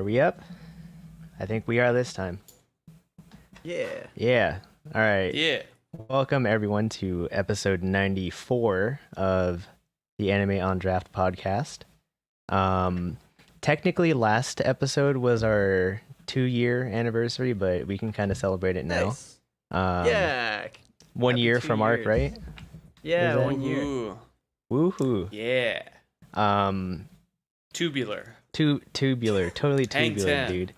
Are we up? I think we are this time. Yeah. Yeah. All right. Yeah. Welcome everyone to episode 94 of the Anime on Draft podcast. Technically last episode was our 2-year anniversary, but we can kind of celebrate it now. Nice. Yeah. 1 Happy year 2 from Arc, years. right? Yeah, Is that- 1 year. Ooh. Woohoo. Yeah. Tubular. Tubular, totally Hang tubular, 10. dude.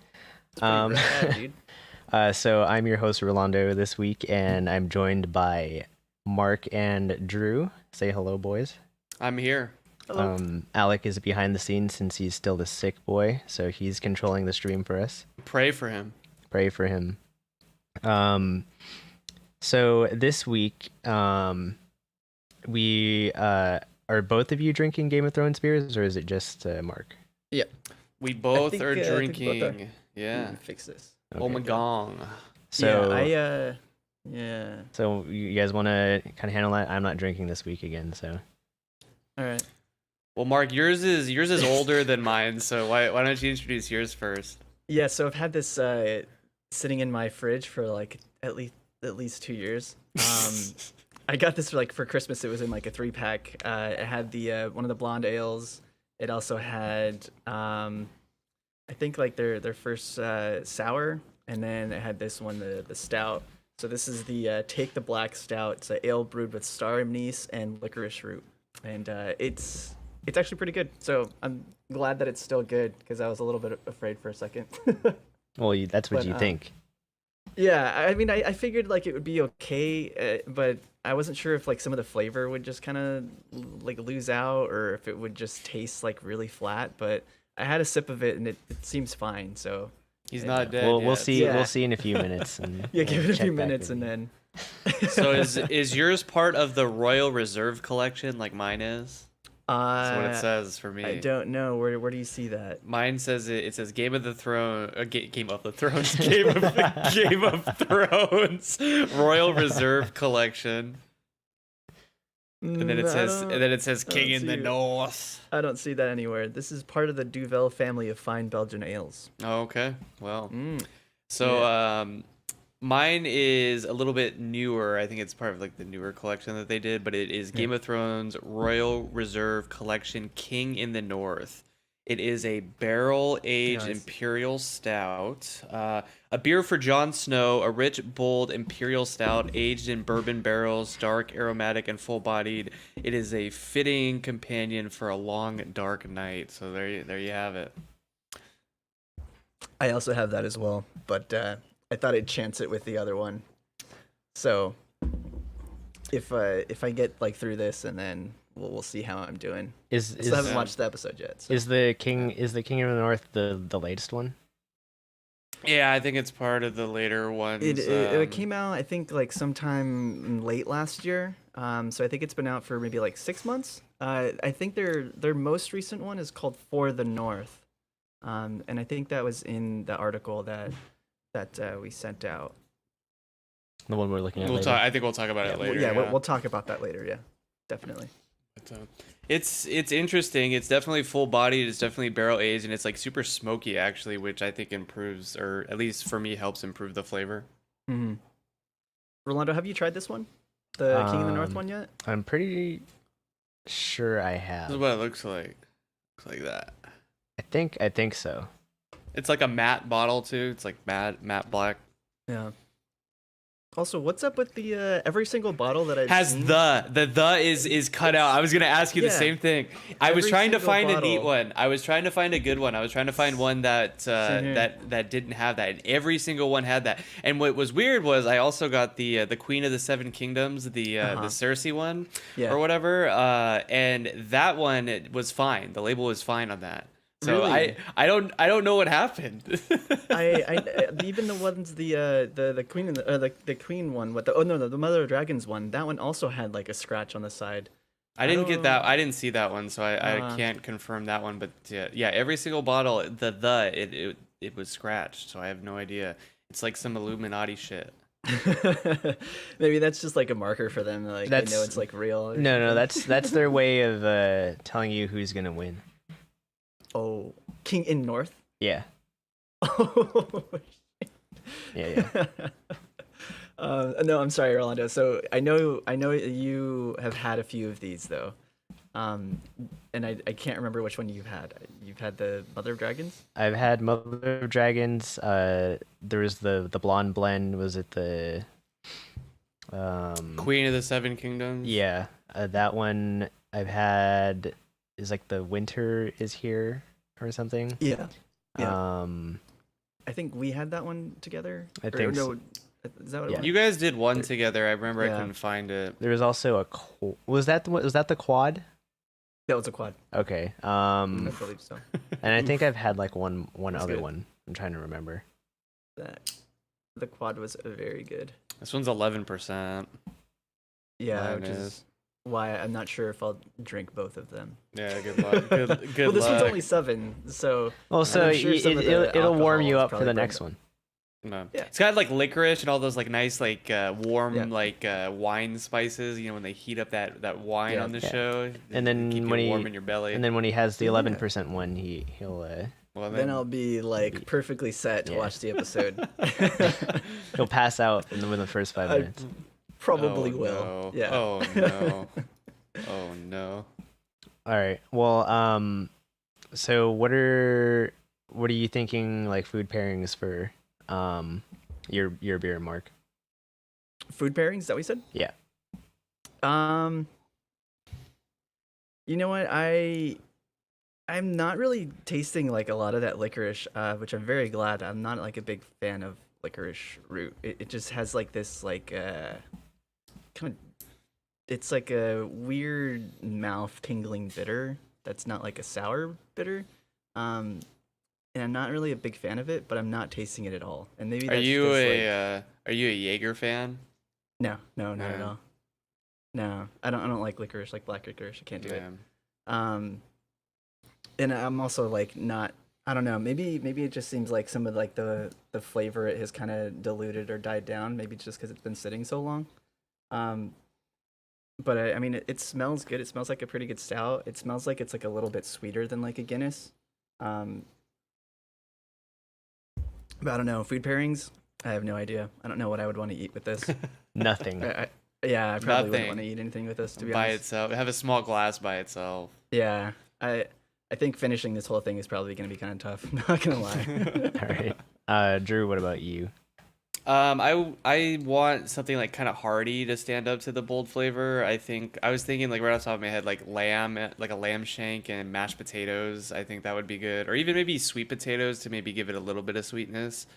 It's pretty rad, dude. So I'm your host Rolando this week, and I'm joined by Mark and Drew. Say hello, boys. I'm here. Hello. Alec is behind the scenes since he's still the sick boy, so he's controlling the stream for us. Pray for him. Pray for him. So this week, we are both of you drinking Game of Thrones beers, or is it just Mark? We both think, are I think both drinking. are. Yeah. Fix this. Oh my gong. So Yeah. so you guys want to kind of handle that? I'm not drinking this week again, so. All right. Well, Mark, yours is older than mine, so why don't you introduce yours first? Yeah. So I've had this sitting in my fridge for like at least 2 years. I got this for Christmas. It was in like a 3-pack. It had the one of the blonde ales. It also had I think like their first sour, and then it had this one, the stout. So this is the Take the Black Stout. It's an ale brewed with star anise and licorice root, and it's actually pretty good. So I'm glad that it's still good, because I was a little bit afraid for a second. Well, that's what But, you think. Yeah, I mean, I figured like it would be okay, but I wasn't sure if like some of the flavor would just kind of like lose out, or if it would just taste like really flat. But I had a sip of it, and it seems fine. So He's Yeah. not dead. We'll yet. see. Yeah. We'll see in a few minutes. And yeah, give we'll it a check few back minutes, with and you. then. So is yours part of the Royal Reserve collection like mine is? That's what it says for me. I don't know. Where do you see that? Mine says it says Game of the Throne, Game of the Thrones, Game of Thrones, Royal Reserve Collection, and then it says King in the North. I don't see that anywhere. This is part of the Duvel family of fine Belgian ales. Oh, okay, well, Mm. so mine is a little bit newer. I think it's part of like the newer collection that they did, but it is Game of Thrones Royal Reserve Collection King in the North. It is a barrel-aged Nice. imperial stout, a beer for Jon Snow, a rich, bold imperial stout aged in bourbon barrels, dark, aromatic, and full-bodied. It is a fitting companion for a long, dark night. So there you have it. I also have that as well, but I thought I'd chance it with the other one. So if I get like through this, and then we'll see how I'm doing. I still haven't watched the episode yet. So. Is the King of the North the latest one? Yeah, I think it's part of the later ones. It came out, I think, like sometime late last year. So I think it's been out for maybe like 6 months. I think their most recent one is called For the North, and I think that was in the article that we sent out. The one we're looking at. We'll later? talk. I think we'll talk about it later. Yeah, we'll talk about that later. Yeah, definitely. But, it's interesting. It's definitely full bodied. It's definitely barrel aged, and it's like super smoky actually, which I think improves, or at least for me helps improve the flavor. Mm-hmm. Rolando, have you tried this one, the King in the North one yet? I'm pretty sure I This is have. what it looks like. Looks like that. I think so. It's like a matte bottle too. It's like matte black. Yeah. Also, what's up with the every single bottle that I've Has seen? the is cut out. I was gonna ask you the Yeah. same thing. I was Every trying to single find a neat bottle. one. I was trying to find a good one. I was trying to find one that Same here. that didn't have that, and every single one had that. And what was weird was I also got the Queen of the Seven Kingdoms, the Cersei one, Yeah. or whatever. And that one was fine. The label was fine on that. So Really? I don't know what happened. I even the ones the queen and the queen one, the Mother of Dragons one, that one also had like a scratch on the side. I didn't get don't- that. I didn't see that one, so I Uh. can't confirm that one. But yeah, every single bottle, it was scratched, so I have no idea. It's like some Illuminati shit. Maybe that's just like a marker for them. Like they know That's- it's like real. or No, something. that's their way of telling you who's gonna win. Oh, King in North. Yeah. Oh, Yeah, yeah. no, I'm sorry, Orlando. So I know you have had a few of these though, um, and I can't remember which one you've had. You've had the Mother of Dragons. I've had Mother of Dragons. There was the blonde blend. Was it the Queen of the Seven Kingdoms. yeah, that one I've had is like the winter is here or something. Yeah. Yeah. Um, I think we had that one together. I Or think no, so. is that what Yeah. it was? You guys did one together. I remember I Yeah. couldn't find it. There was also was that was that the quad? That was a quad. Okay. I believe so. And I think I've had like one That's other good. one. I'm trying to remember. That the quad was very good. This one's 11%. Yeah, Mine which is is. why I'm not sure if I'll drink both of them. Yeah, good luck. Good Well, this luck. one's only 7, so Well, so I'm sure some of the it'll warm alcohol you is up for probably the burned next up. one. No. Yeah. It's got like licorice and all those like nice like warm Yeah. like wine spices. You know when they heat up that wine Yeah. on the Yeah. show, And then keep when you he warm in your belly. and then when he has the Yeah. 11% one, he'll well, then I'll be like perfectly set to Yeah. watch the episode. he'll pass out within the first 5 I- minutes. Probably oh, will. No. Yeah. Oh no. Oh no. All right. Well, so what are you thinking like food pairings for your beer, Mark? Food pairings, is that what you said? Yeah. You know what? I'm not really tasting like a lot of that licorice, which I'm very glad. I'm not like a big fan of licorice root. It just has like this like kind of it's like a weird mouth tingling bitter that's not like a sour bitter. And I'm not really a big fan of it, but I'm not tasting it at all. And maybe Are that's you just, a are you a Jaeger fan? no, not at Yeah. all. No, I don't like licorice, like black licorice. I can't do it. Yeah. And I'm also like not. I don't know. Maybe it just seems like some of like the flavor it has kind of diluted or died down. Maybe it's just because it's been sitting so long. But I mean, it smells good. It smells like a pretty good stout. It smells like it's like a little bit sweeter than like a Guinness. But I don't know. Food pairings. I have no idea. I don't know what I would want to eat with this. Nothing. Yeah, I probably wouldn't Nothing. want to eat anything with this, to be By honest. itself, have a small glass by itself. Yeah, I think finishing this whole thing is probably going to be kind of tough. I'm not gonna lie. All right. Drew, what about you? I want something like kind of hearty to stand up to the bold flavor. I was thinking like right off the top of my head like lamb, like a lamb shank and mashed potatoes. I think that would be good, or even maybe sweet potatoes to maybe give it a little bit of sweetness,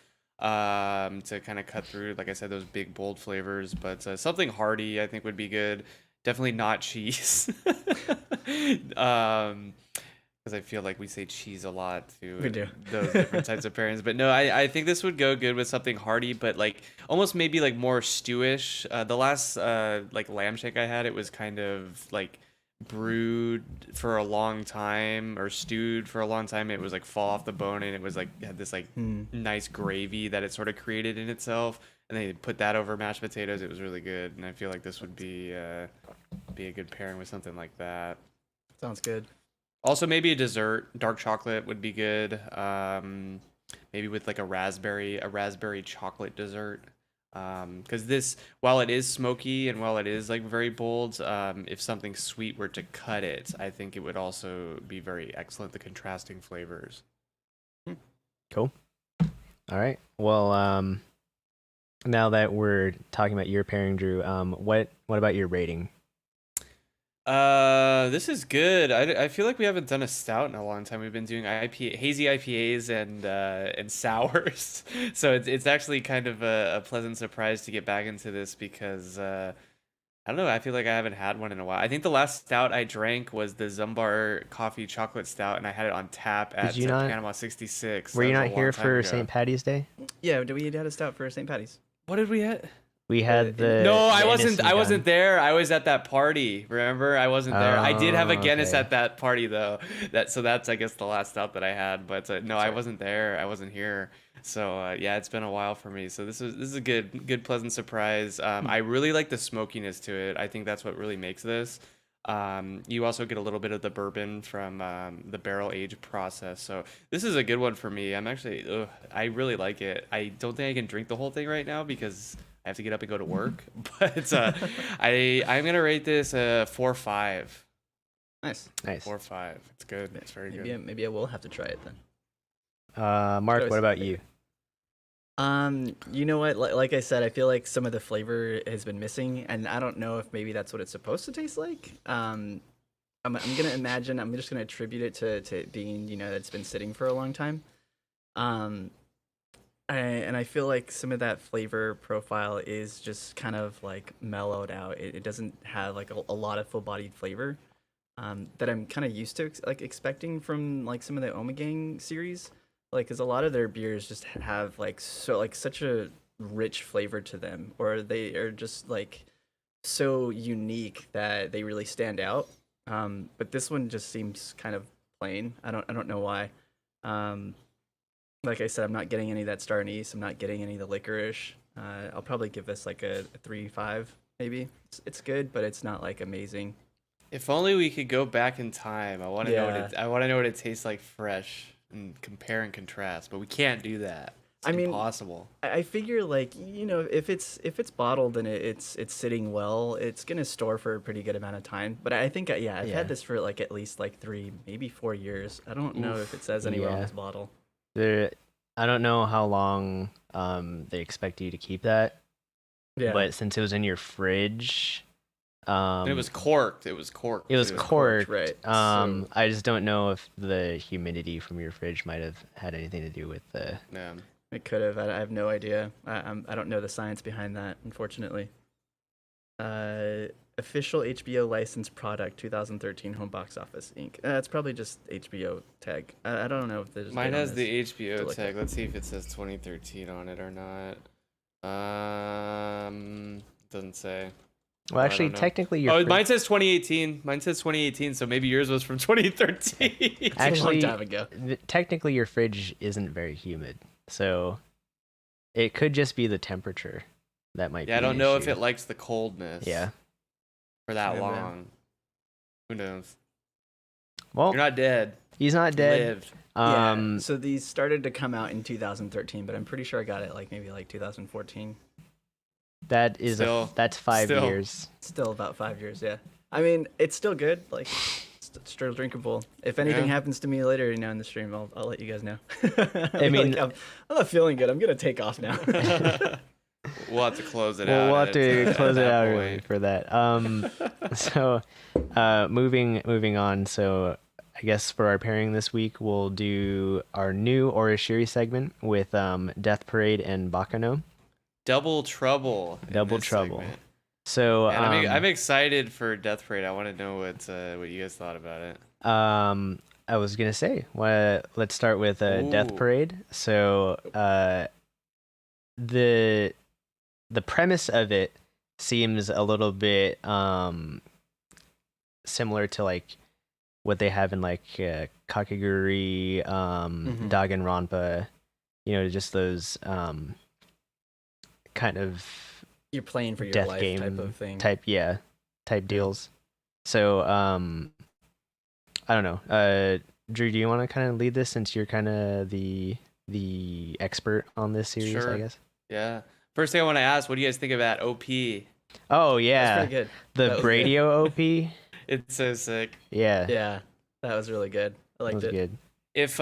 to kind of cut through, like I said, those big bold flavors. But something hearty I think would be good. Definitely not cheese. Because I feel like we say cheese a lot to We do. those different types of pairings. But no, I think this would go good with something hearty, but like almost maybe like more stewish. The last like lamb shank I had, it was kind of like brewed for a long time or stewed for a long time. It was like fall off the bone, and it was like had this like nice gravy that it sort of created in itself. And they put that over mashed potatoes. It was really good, and I feel like this would be a good pairing with something like that. Sounds good. Also, maybe a dessert, dark chocolate would be good. Maybe with like a raspberry chocolate dessert. Because this, while it is smoky and while it is like very bold, if something sweet were to cut it, I think it would also be very excellent. The contrasting flavors. Cool. All right. Well, now that we're talking about your pairing, Drew, what about your rating? This is good. I feel like we haven't done a stout in a long time. We've been doing hazy IPAs and sours, so it's actually kind of a pleasant surprise to get back into this because I don't know. I feel like I haven't had one in a while. I think the last stout I drank was the Zumbar Coffee Chocolate Stout, and I had it on tap at you not- Panama 66. Were That you was a not long here time for ago. St. Patty's Day? Yeah, do we had a stout for St. Patty's? What did we get? We had the No, I Guinness wasn't. and I wasn't Gun. there. I was at that party. Remember, I wasn't there. I did have a Oh, Guinness okay. at that party though. That's I guess the last stop that I had. But no, I Sorry. wasn't there. I wasn't here. So yeah, it's been a while for me. So this is a good pleasant surprise. I really like the smokiness to it. I think that's what really makes this. You also get a little bit of the bourbon from the barrel age process. So this is a good one for me. I really like it. I don't think I can drink the whole thing right now because I have to get up and go to work. But I'm gonna rate this 4.5. Nice. 4.5. It's good. It's very good. Maybe I will have to try it then. Mark, what about you? You know what? Like I said, I feel like some of the flavor has been missing, and I don't know if maybe that's what it's supposed to taste like. I'm gonna imagine. I'm just gonna attribute it to it being, that it's been sitting for a long time. And I feel like some of that flavor profile is just kind of like mellowed out. It doesn't have like a lot of full-bodied flavor that I'm kind of used to like expecting from like some of the Omegang series. Like, because a lot of their beers just have like such a rich flavor to them, or they are just like so unique that they really stand out. But this one just seems kind of plain. I don't know why. Like I said, I'm not getting any of that star anise. I'm not getting any of the licorice. I'll probably give this like a 3.5 maybe. It's good, but it's not like amazing. If only we could go back in time. I want to know what it tastes like fresh and compare and contrast, but we can't do that. It's impossible. I figure like, if it's bottled and it's sitting well, it's gonna store for a pretty good amount of time. But I think I've had this for like at least like 3, maybe 4 years. I don't know if it says anywhere on this bottle. I don't know how long they expect you to keep that. Yeah. But since it was in your fridge, and it was corked. It was corked. Right. I just don't know if the humidity from your fridge might have had anything to do with the. Yeah. It could have. I have no idea. I don't know the science behind that, unfortunately. Official HBO licensed product 2013 home box office Inc. It's probably just HBO tag. I don't know if there's. Mine has the HBO tag. Let's see if it says 2013 on it or not. Doesn't say. Well, actually, technically, mine says 2018. Mine says 2018, so maybe yours was from 2013. Actually, a long time ago. Technically, your fridge isn't very humid, so it could just be the temperature that might. Yeah, I don't know if it likes the coldness. Yeah. For that long. Who knows? Well, you're not dead. He's not dead. Lived. So these started to come out in 2013, but I'm pretty sure I got it like maybe like 2014. That is that's 5 years. Still about 5 years, yeah. I mean, it's still good, like still drinkable. If anything happens to me later, in the stream, I'll let you guys know. I mean, like, I'm not feeling good. I'm gonna take off now. We'll have to close it out. We'll have to close it out really for that. So, moving on. So, I guess for our pairing this week, we'll do our new Orishiri segment with Death Parade and Bakano. Double trouble. Segment. So I'm excited for Death Parade. I want to know what you guys thought about it. I was gonna say, let's start with Death Parade. So the premise of it seems a little bit similar to like what they have in like Kakegurui, Danganronpa, just those kind of you're playing for your death life game type of thing. Type deals. So I don't know. Drew, do you want to kind of lead this since you're kind of the expert on this series? Sure. I guess. Yeah. First thing I want to ask, what do you guys think of that OP? Oh yeah, that's pretty good. The Bradio OP. It's so sick. Yeah. Yeah, that was really good. I liked it. Good. If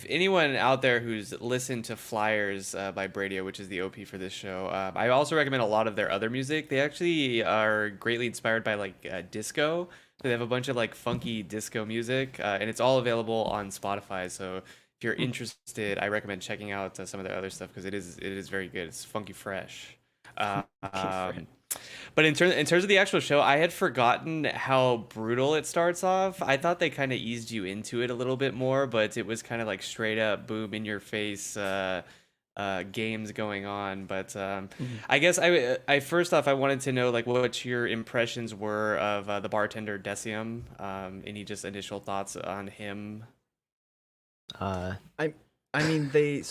anyone out there who's listened to Flyers by Bradio, which is the OP for this show, I also recommend a lot of their other music. They actually are greatly inspired by like disco. They have a bunch of like funky disco music, and it's all available on Spotify. So if you're interested, I recommend checking out some of their other stuff because it is very good. It's funky fresh. But in terms of the actual show, I had forgotten how brutal it starts off. I thought they kind of eased you into it a little bit more, but it was kind of like straight up boom in your face games going on. But I guess I first off I wanted to know like what your impressions were of the bartender Decium. Any just initial thoughts on him? I mean, they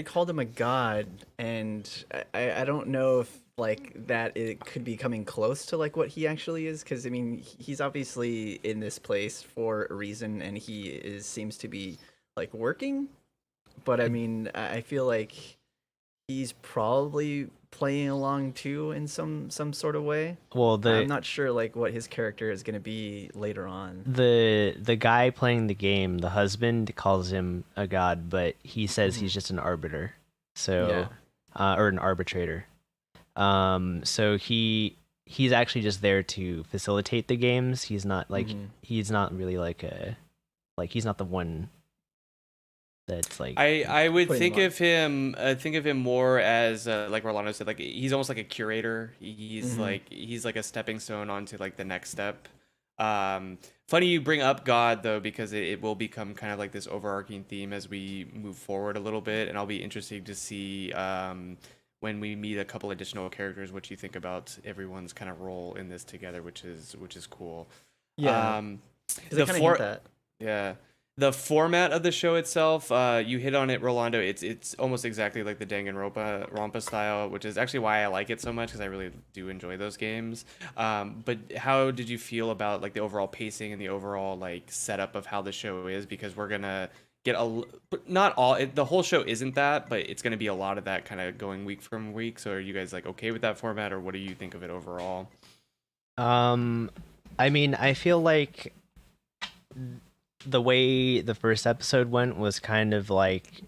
called him a god, and I don't know if like that it could be coming close to like what he actually is, because I mean he's obviously in this place for a reason, and he is seems to be like working, but I mean I feel like he's probably playing along too in some sort of way. Well, I'm not sure like what his character is going to be later on. the guy playing the game, the husband, calls him a god, but he says Mhm. he's just an arbiter. So, Yeah. or an arbitrator. So he's actually just there to facilitate the games. He's not like Mhm. he's not really like a like he's not the one that's like I would Putting them think of him more as like Rolando said, like he's almost like a curator. Mhm. He's like a stepping stone onto like the next step. Funny you bring up God though, because it will become kind of like this overarching theme as we move forward a little bit, and I'll be interested to see when we meet a couple additional characters what you think about everyone's kind of role in this together, which is cool. Yeah, Um, because they the kind of hint for that. Yeah. The format of the show itself, you hit on it, Rolando. It's almost exactly like the Danganronpa style, which is actually why I like it so much, because I really do enjoy those games. But how did you feel about like the overall pacing and the overall like setup of how the show is? Because we're gonna get not all the whole show isn't that, but it's gonna be a lot of that kind of going week from week. So are you guys like okay with that format, or what do you think of it overall? um I mean, I feel like the way the first episode went was kind of like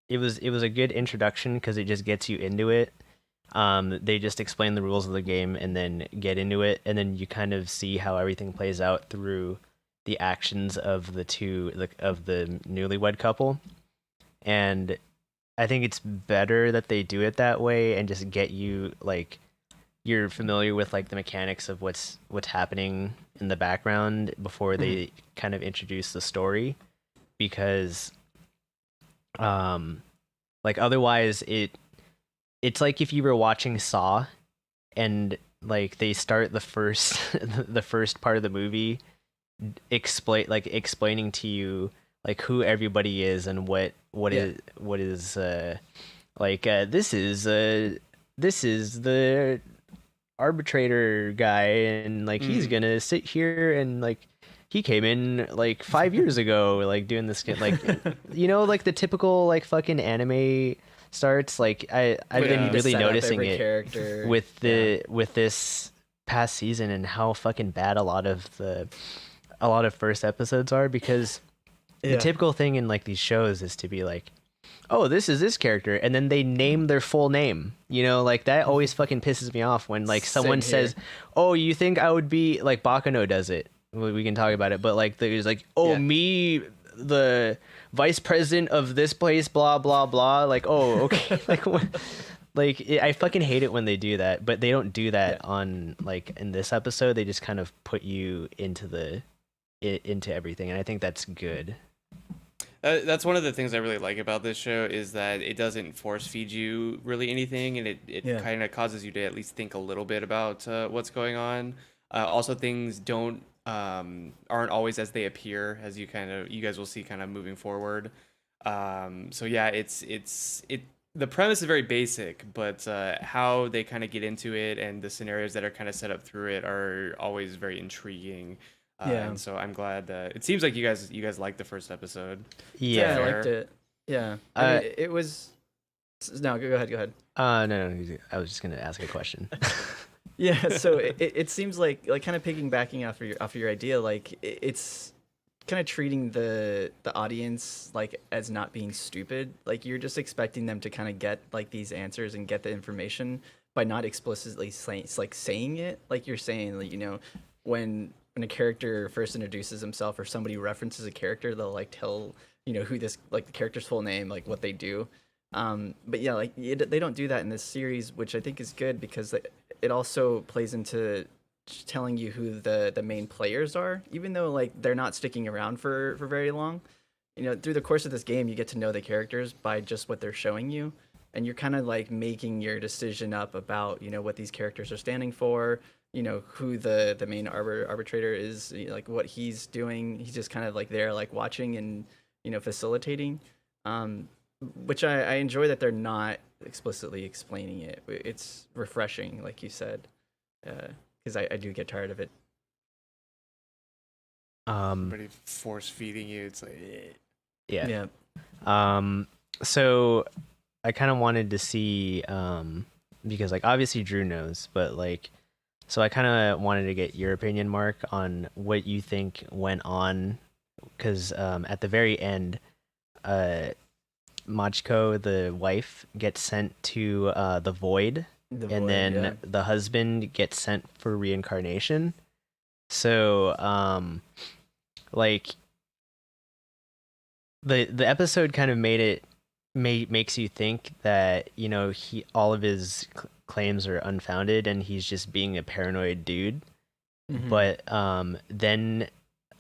it was a good introduction because it just gets you into it. They just explain the rules of the game and then get into it, and then you kind of see how everything plays out through the actions of the newlywed couple. And I think it's better that they do it that way and just get you like you're familiar with like the mechanics of what's happening in the background before Mhm. they kind of introduce the story, because um like otherwise it's like if you were watching Saw and like they start the first the first part of the movie explaining to you like who everybody is and Yeah. what is like this is the arbitrator guy, and like he's Mm. gonna sit here and like he came in like 5 years ago like doing this like like the typical like fucking anime starts. Like I've Where they been need to really set up noticing every it character. with Yeah. this past season and how fucking bad a lot of first episodes are, because the Yeah. typical thing in like these shows is to be like, oh, this is this character, and then they name their full name. Like that always fucking pisses me off when like Same someone here. says, "Oh, you think I would be like Bakano does it?" We can talk about it, but like there's like, "Oh, Yeah. me, the vice president of this place, blah blah blah." Like, oh, okay, like what? Like I fucking hate it when they do that, but they don't do Yeah. that on like in this episode. They just kind of put you into everything, and I think that's good. That's one of the things I really like about this show is that it doesn't force feed you really anything, and it Yeah. kind of causes you to at least think a little bit about what's going on. Also, things don't aren't always as they appear, as you guys will see kind of moving forward. So yeah, it the premise is very basic, but how they kind of get into it and the scenarios that are kind of set up through it are always very intriguing. Yeah. And so I'm glad that it seems like you guys liked the first episode. Is that Yeah, I Yeah. liked fair? it. Yeah. I mean, Uh, it was. No, go ahead. Go ahead. no, I was just gonna ask a question. Yeah. So it seems like kind of piggybacking off of your idea, like it's kind of treating the audience like as not being stupid. Like you're just expecting them to kind of get like these answers and get the information by not explicitly saying it. Like you're saying, like, when a character first introduces himself or somebody references a character, they'll like tell who this like the character's full name, like what they do. But yeah, like they don't do that in this series, which I think is good because it also plays into telling you who the main players are, even though like they're not sticking around for very long. Through the course of this game, you get to know the characters by just what they're showing you, and you're kind of like making your decision up about what these characters are standing for. Who the main arbitrator is, like what he's doing. He's just kind of like there, like watching and facilitating. which I enjoy that they're not explicitly explaining it. It's refreshing, like you said, because I do get tired of it. Somebody force feeding you, it's like, yeah. So I kind of wanted to see, because like obviously Drew knows, but like, so I kind of wanted to get your opinion, Mark, on what you think went on, because at the very end, Machiko, the wife, gets sent to the void, and then the husband gets sent for reincarnation. So like the episode kind of makes you think that, you know, all of his claims are unfounded and he's just being a paranoid dude. Mm-hmm. But then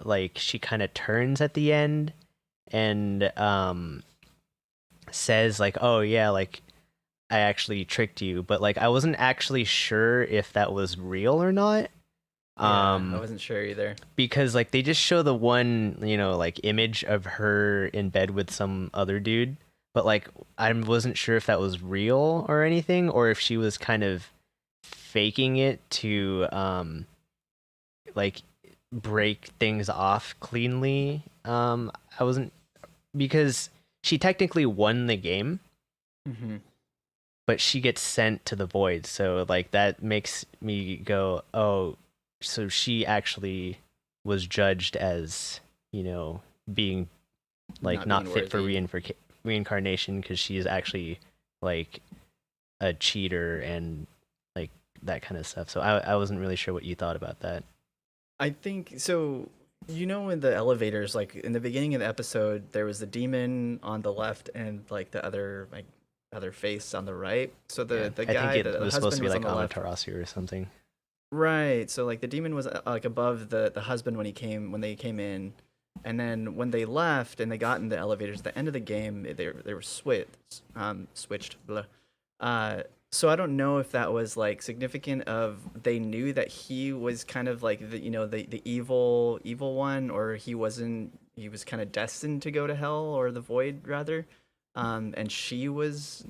like she kind of turns at the end and says like, oh yeah, like I actually tricked you, but like I wasn't actually sure if that was real or not. I wasn't sure either, because like they just show the one, you know, like image of her in bed with some other dude, but like I wasn't sure if that was real or anything, or if she was kind of faking it to like break things off cleanly. I wasn't, because she technically won the game, but she gets sent to the void, so like that makes me go, oh, so she actually was judged as, you know, being like not fit for reincarnation, because she is actually like a cheater and like that kind of stuff. So I wasn't really sure what you thought about that. I think so. You know, in the elevators, like in the beginning of the episode, there was the demon on the left and like the other face on the right. So the guy, I think it was supposed to be like Amaterasu or something. Right. So like the demon was like above the husband when they came in, and then when they left and they got in the elevators at the end of the game, they were switched. Blah. So I don't know if that was like significant of they knew that he was kind of like the evil one, or he was kind of destined to go to hell or the void rather, and she was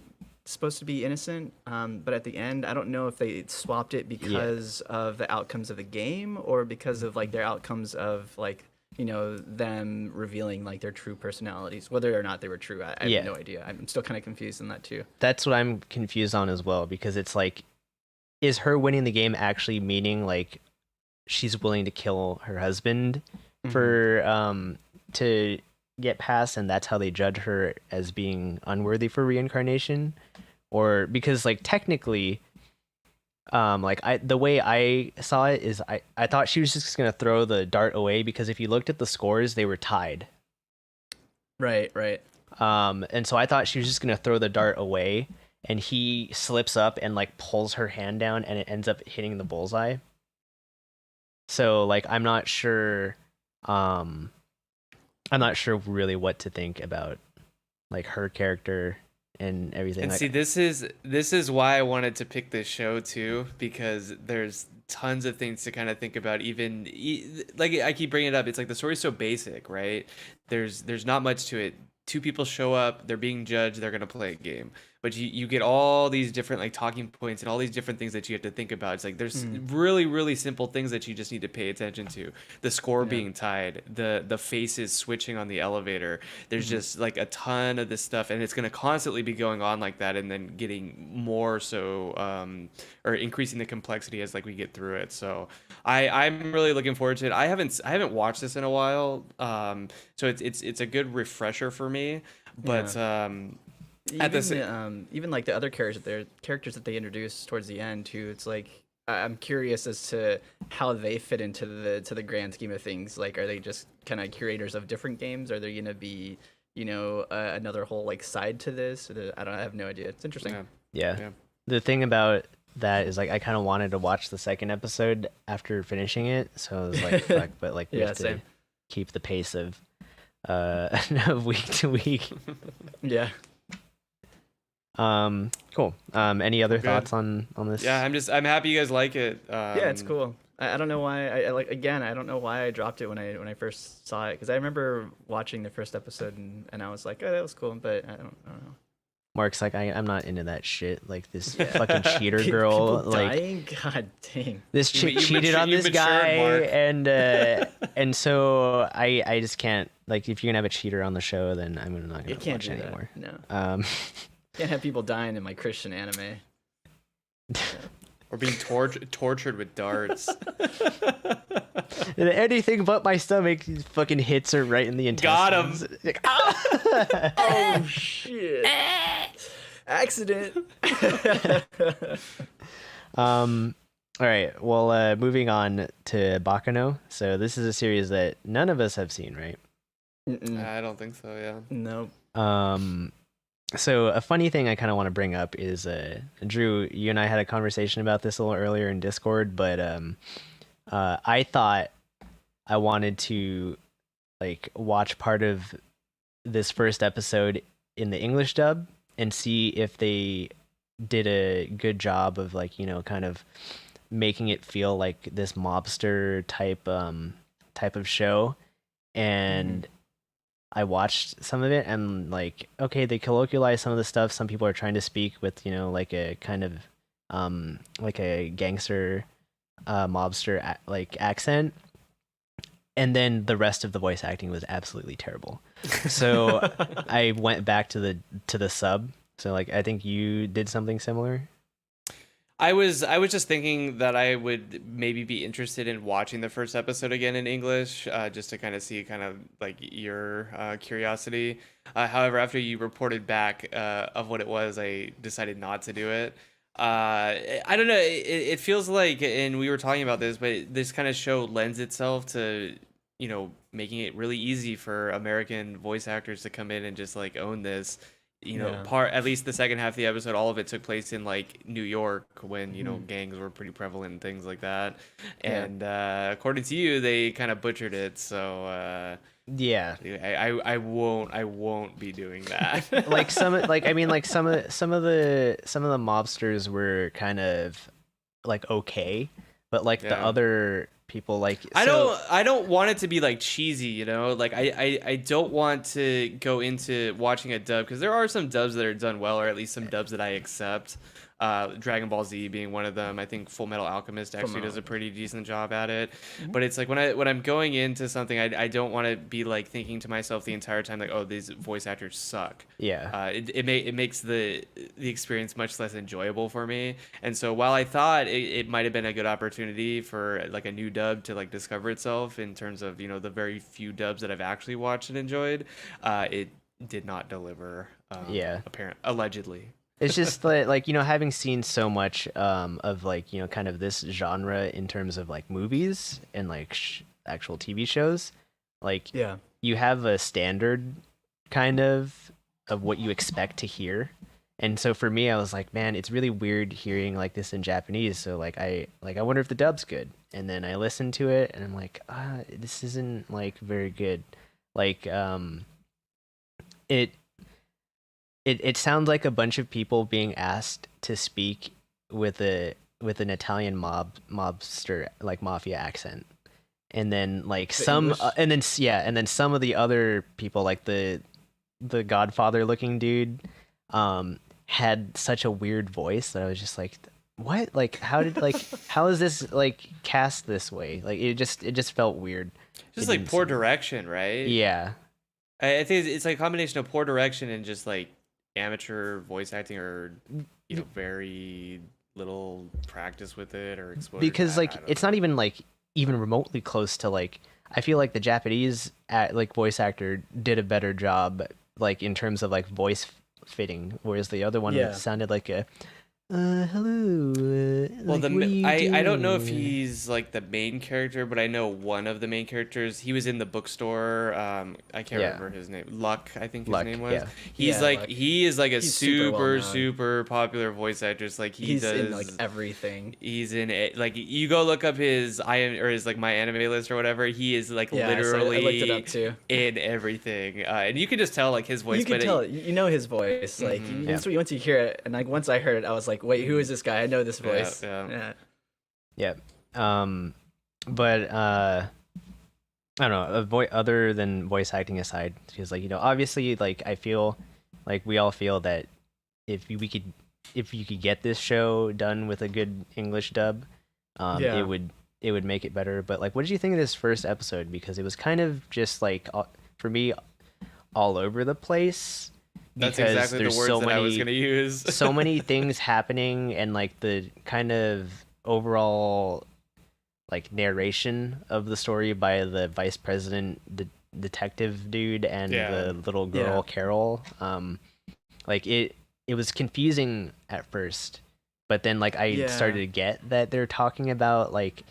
supposed to be innocent, but at the end I don't know if they swapped it because of the outcomes of the game or because of like their outcomes of like, you know, them revealing like their true personalities, whether or not they were true. I have no idea. I'm still kind of confused on that too. That's what I'm confused on as well, because it's like, is her winning the game actually meaning like she's willing to kill her husband for to get past, and that's how they judge her as being unworthy for reincarnation? Or because like technically like the way I saw it is I thought she was just gonna throw the dart away, because if you looked at the scores, they were tied. Right. And so I thought she was just gonna throw the dart away, and he slips up and like pulls her hand down, and it ends up hitting the bullseye. So like I'm not sure really what to think about like her character and everything. And like, see, this is why I wanted to pick this show too, because there's tons of things to kind of think about. Like I keep bringing it up, it's like the story's so basic, right? There's not much to it. Two people show up, they're being judged, they're gonna play a game, but you get all these different like talking points and all these different things that you have to think about. It's like there's really, really simple things that you just need to pay attention to. The score being tied, the faces switching on the elevator. There's just like a ton of this stuff, and it's gonna constantly be going on like that, and then getting more so or increasing the complexity as like we get through it. So I'm really looking forward to it. I haven't watched this in a while, so it's a good refresher for me. But even like the other characters that they introduced towards the end too, it's like I'm curious as to how they fit into the grand scheme of things. Like, are they just kind of curators of different games? Are there gonna be, you know, another whole like side to this? I have no idea. It's interesting. Yeah. The thing about that is like I kind of wanted to watch the second episode after finishing it, so I was like, fuck, but like we have to keep the pace of week to week. Yeah. Cool. Any other thoughts on this? Yeah, I'm happy you guys like it. Yeah, it's cool. I don't know why. I like again. I don't know why I dropped it when I first saw it because I remember watching the first episode and I was like, oh, that was cool, but I don't know. Mark's like, I'm not into that shit. Like this Yeah. fucking cheater girl. People like dying? God dang. this chick You cheated on you this matured, guy, Mark. and so I just can't. Like, if you're gonna have a cheater on the show, then I'm not You gonna can't watch do it that. anymore. No. Can't have people dying in my Christian anime. Or being tortured with darts. Anything but my stomach fucking hits her right in the intestines. Got him. Like, ah! Oh shit! Accident. All right. Well, moving on to Bakano. So this is a series that none of us have seen, right? Mm-mm. I don't think so. Yeah. Nope. So a funny thing I kind of want to bring up is, Drew, you and I had a conversation about this a little earlier in Discord, but I thought I wanted to like watch part of this first episode in the English dub and see if they did a good job of like, kind of making it feel like this mobster type of show. And I watched some of it and like, okay, they colloquialize some of the stuff. Some people are trying to speak with, like a kind of like a gangster mobster like accent. And then the rest of the voice acting was absolutely terrible. So I went back to the sub. So like, I think you did something similar. I was just thinking that I would maybe be interested in watching the first episode again in English, just to kind of see kind of like your curiosity. However, after you reported back of what it was, I decided not to do it. I don't know. It feels like, and we were talking about this, but this kind of show lends itself to, making it really easy for American voice actors to come in and just like own this. At least the second half of the episode, all of it took place in like New York when gangs were pretty prevalent and things like that. And according to you, they kind of butchered it. So Yeah, I won't be doing that. like some of the mobsters were kind of like okay, but like the other people like I don't want it to be like cheesy, like I don't want to go into watching a dub because there are some dubs that are done well, or at least some dubs that I accept. Dragon Ball Z being one of them. I think Full Metal Alchemist actually does a pretty decent job at it. But it's like when I'm going into something, I don't want to be like thinking to myself the entire time like, oh, these voice actors suck. Yeah. It makes the experience much less enjoyable for me. And so while I thought it might have been a good opportunity for like a new dub to like discover itself in terms of the very few dubs that I've actually watched and enjoyed, it did not deliver. Allegedly. It's just like having seen so much of like kind of this genre in terms of like movies and like actual TV shows, like you have a standard kind of what you expect to hear. And so for me, I was like, man, it's really weird hearing like this in Japanese. So like I wonder if the dub's good. And then I listened to it and I'm like, this isn't like very good. Like It sounds like a bunch of people being asked to speak with an Italian mobster like mafia accent, and then like some and then some of the other people like the Godfather looking dude had such a weird voice that I was just like, what? Like how is this like cast this way? Like it just felt weird. Just like poor direction, right? Yeah. I think it's like a combination of poor direction and just like amateur voice acting, or very little practice with it or exposure. Because like it's not even like even remotely close to like, I feel like the Japanese voice actor did a better job like in terms of like voice fitting, whereas the other one sounded like a hello. Well, like, I don't know if he's like the main character, but I know one of the main characters. He was in the bookstore. I can't remember his name. Luck, I think his name was. Yeah. He's like Luck. He is like a He's super popular voice actor. It's like he's does in like everything. He's in it. Like you go look up his his like my anime list or whatever. He is like literally I looked it up too. in everything, and you can just tell like his voice. You can tell. You know his voice. Like once you hear it, and like once I heard it, I was like, wait, who is this guy? I know this voice. Yeah. but I don't know, other than voice acting aside, because like, obviously, like, I feel like we all feel that we could, if you could get this show done with a good English dub, it Yeah. would make it better. But like, what did you think of this first episode? Because it was kind of just like, for me, all over the place, That's because exactly the there's words so that I was many gonna use. so many things happening, and like the kind of overall like narration of the story by the vice president, the detective dude, and Yeah. the little girl Yeah. Carol. Like it was confusing at first, but then like I Yeah. started to get that they're talking about like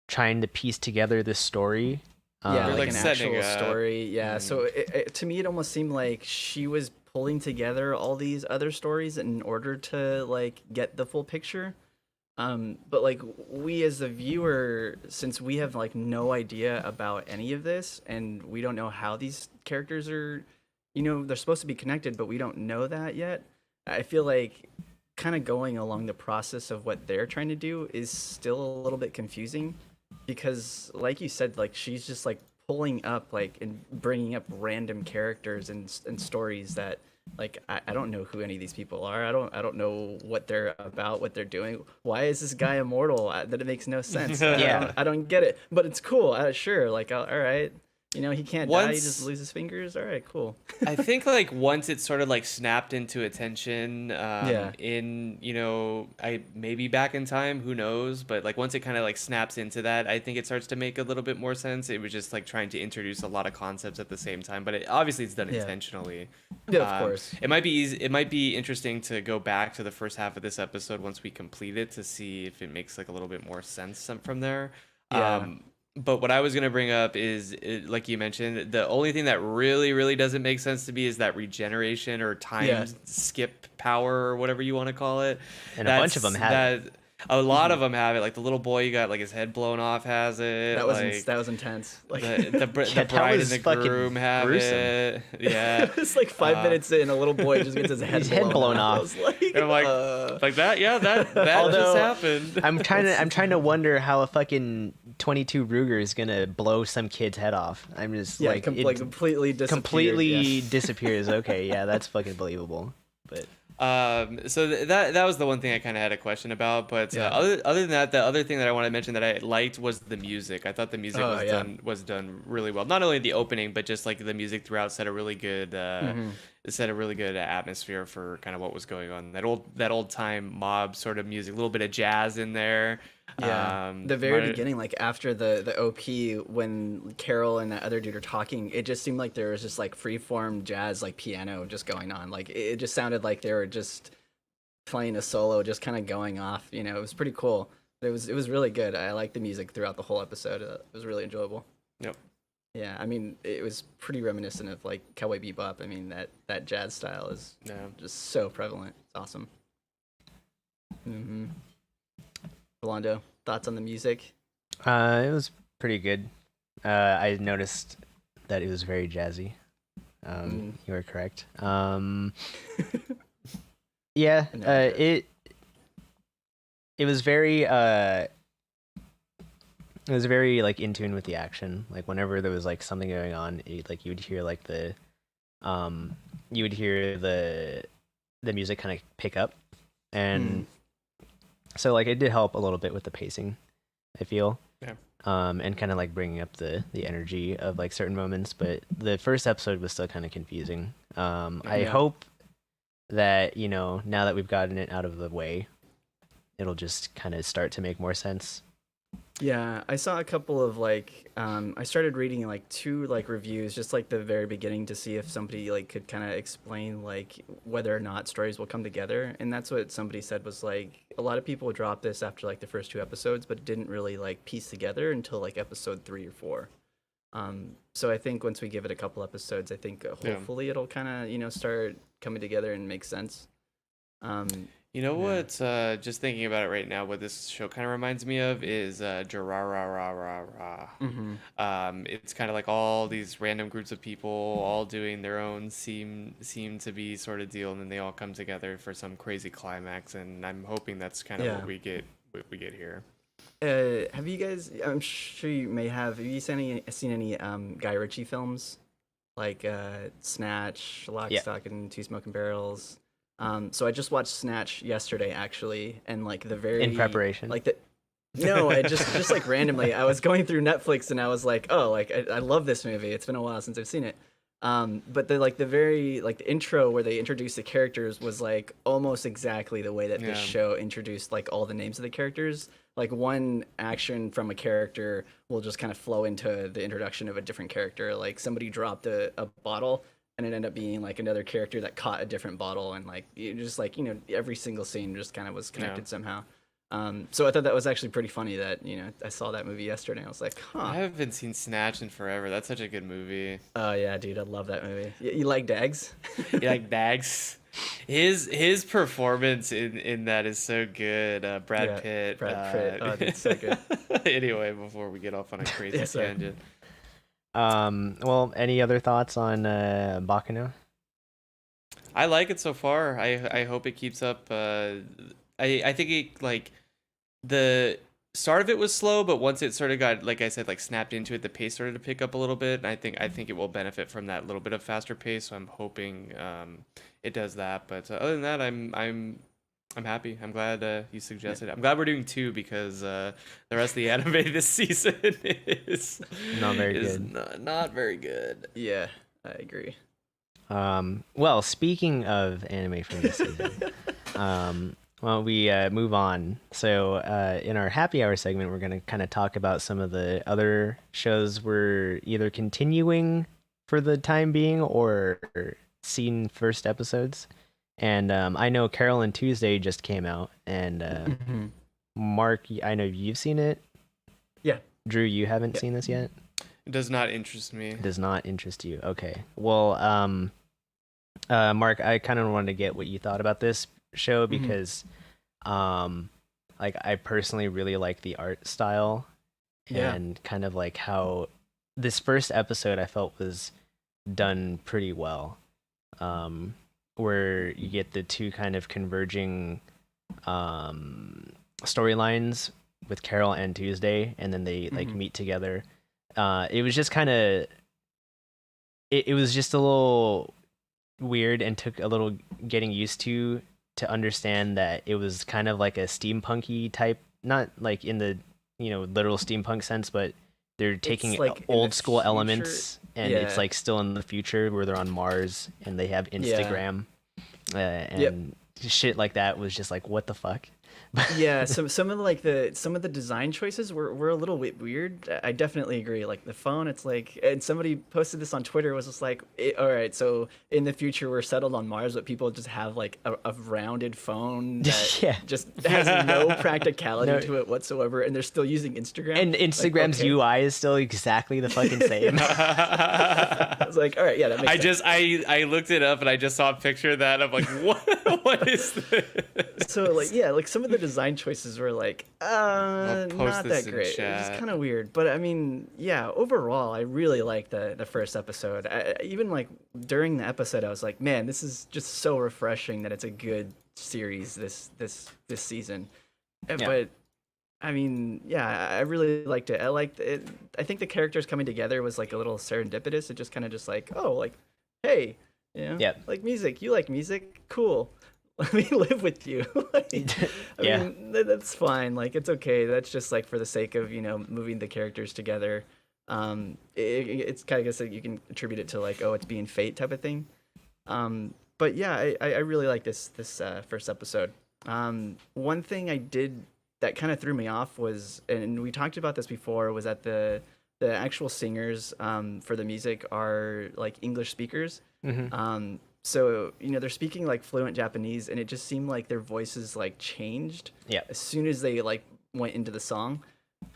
trying to piece together this story. Yeah, They're, like like, an setting actual up. story. Yeah. So to me, it almost seemed like she was pulling together all these other stories in order to like get the full picture. But like we as the viewer, since we have like no idea about any of this, and we don't know how these characters are, they're supposed to be connected, but we don't know that yet. I feel like kind of going along the process of what they're trying to do is still a little bit confusing because like you said, like she's just like pulling up like and bringing up random characters and stories that like I don't know who any of these people are. I don't know what they're about, what they're doing. Why is this guy immortal? That it makes no sense. Yeah. I don't get it. But it's cool. Sure, like all right. He can't die. He just Once loses fingers. All right, cool. I think like once it sort of like snapped into attention, Yeah. in I maybe back in time, who knows? But like once it kind of like snaps into that, I think it starts to make a little bit more sense. It was just like trying to introduce a lot of concepts at the same time, but obviously it's done Yeah. intentionally. Yeah, of course. It might be easy. It might be interesting to go back to the first half of this episode once we complete it to see if it makes like a little bit more sense from there. Yeah. But what I was gonna bring up is, like you mentioned, the only thing that really, really doesn't make sense to me is that regeneration or time Yeah. skip power or whatever you want to call it. And a bunch of them have it. A lot of them have it. Like the little boy you got like his head blown off has it. That was like, that was intense. Like the that bride and was the fucking groom have gruesome. it. Yeah. it's like 5 minutes in, a little boy just gets his head, blown off. I off. was like, And I'm like, like that. Yeah, that Although, just happened. I'm trying to wonder how a fucking 22 Ruger is gonna blow some kid's head off. I'm just yeah, like, it like completely disappeared. completely yeah. disappears. Okay, yeah, that's fucking believable. But So that was the one thing I kind of had a question about. But Yeah. other than that, the other thing that I want to mention that I liked was the music. I thought the music Oh, yeah. was done really well. Not only the opening, but just like the music throughout set a really good atmosphere for kind of what was going on. That old time mob sort of music, a little bit of jazz in there. Yeah, the very beginning, like after the OP, when Carol and that other dude are talking, it just seemed like there was just like freeform jazz, like piano, just going on. Like it just sounded like they were just playing a solo, just kind of going off. It was pretty cool. It was really good. I liked the music throughout the whole episode. It was really enjoyable. Yep. Yeah, I mean, it was pretty reminiscent of like Cowboy Bebop. I mean, that jazz style is Yeah. just so prevalent. It's awesome. Mm-hmm. Rolando, thoughts on the music? it was pretty good. I noticed that it was very jazzy. You were correct. Yeah, I know, it was very like in tune with the action. Like whenever there was like something going on, like you would hear like the music kind of pick up, and so like it did help a little bit with the pacing, I feel. Yeah. And kind of like bringing up the energy of like certain moments, but the first episode was still kind of confusing. I hope that now that we've gotten it out of the way, it'll just kind of start to make more sense. Yeah, I saw a couple of like I started reading like two like reviews just like the very beginning to see if somebody like could kind of explain like whether or not stories will come together, and that's what somebody said was like a lot of people drop this after like the first two episodes but didn't really like piece together until like episode 3 or 4. So I think once we give it a couple episodes, I think hopefully it'll kind of start coming together and make sense. You know what? Just thinking about it right now, what this show kind of reminds me of is Jararararara. It's kind of like all these random groups of people all doing their own seem to be sort of deal, and then they all come together for some crazy climax. And I'm hoping that's kind of what we get here. Have you guys? I'm sure you may have. Have you seen any Guy Ritchie films like Snatch, Lock, Yeah. Stock, and Two Smoking Barrels? So I just watched Snatch yesterday, actually, and like the very In preparation. like the no, I just like randomly, I was going through Netflix and I was like, oh, like I love this movie. It's been a while since I've seen it. But the very like the intro where they introduced the characters was like almost exactly the way that this Yeah. show introduced like all the names of the characters. Like one action from a character will just kind of flow into the introduction of a different character. Like somebody dropped a bottle and it ended up being like another character that caught a different bottle, and like you just like every single scene just kind of was connected somehow. So I thought that was actually pretty funny that I saw that movie yesterday. And I was like, I huh. haven't seen Snatch in forever. That's such a good movie. Oh yeah, dude, I love that movie. You like Dags? You like Dags? His performance in that is so good. Brad Yeah, Pitt. Brad Pitt. Oh, dude, so good. Anyway, before we get off on a crazy Yeah, sorry. tangent. Well, any other thoughts on I like it so far. I hope it keeps up. I think it like the start of it was slow, but once it sort of got, like I said, like snapped into it, the pace started to pick up a little bit. And I think it will benefit from that little bit of faster pace. So I'm hoping it does that. But other than that, I'm happy. I'm glad you suggested it. I'm glad we're doing two because the rest of the anime this season is Not very is good. not very good. Yeah, I agree. Well, speaking of anime from this season, well, we move on. So, in our happy hour segment, we're going to kind of talk about some of the other shows we're either continuing for the time being or seen first episodes. And I know Carol and Tuesday just came out, and Mark, I know you've seen it. Yeah. Drew, you haven't Yeah. seen this yet? It does not interest me. Does not interest you. Okay. Well, Mark, I kind of wanted to get what you thought about this show because, like, I personally really like the art style Yeah. and kind of like how this first episode I felt was done pretty well. Where you get the two kind of converging storylines with Carol and Tuesday, and then they like meet together. It was just kind of it was just a little weird and took a little getting used to understand that it was kind of like a steampunky type, not like in the literal steampunk sense, but they're taking like in the old school future. elements and it's Yeah. like still in the future where they're on Mars and they have Instagram and shit like that was just like, what the fuck? Yeah, some of the design choices were a little bit weird. I definitely agree. Like the phone, it's like, and somebody posted this on Twitter, was just like, all right, so in the future we're settled on Mars, but people just have like a rounded phone that Yeah. just has no practicality No. to it whatsoever, and they're still using Instagram. And Like, Instagram's okay. UI is still exactly the fucking same. I was like, all right, yeah, that makes sense. I looked it up and I just saw a picture of that. I'm like, what is this? So like, yeah, like some of the design choices were like post not this that in great. It was chat. kind of weird, but I mean, yeah, overall I really liked the first episode. Even like during the episode I was like, man, this is just so refreshing that it's a good series this season. But I mean, yeah, I really liked it. I liked it. I think the characters coming together was like a little serendipitous. It just kind of just like, oh, like, hey, like music. You like music? Cool. Let me live with you. Like, I mean, that's fine. Like, it's okay. That's just like for the sake of moving the characters together. It's kind of, I guess, like, you can attribute it to like, oh, it's being fate type of thing. But yeah, I really like this first episode. One thing I did that kind of threw me off was, and we talked about this before, was that the actual singers for the music are like English speakers. So they're speaking like fluent Japanese, and it just seemed like their voices like changed as soon as they like went into the song,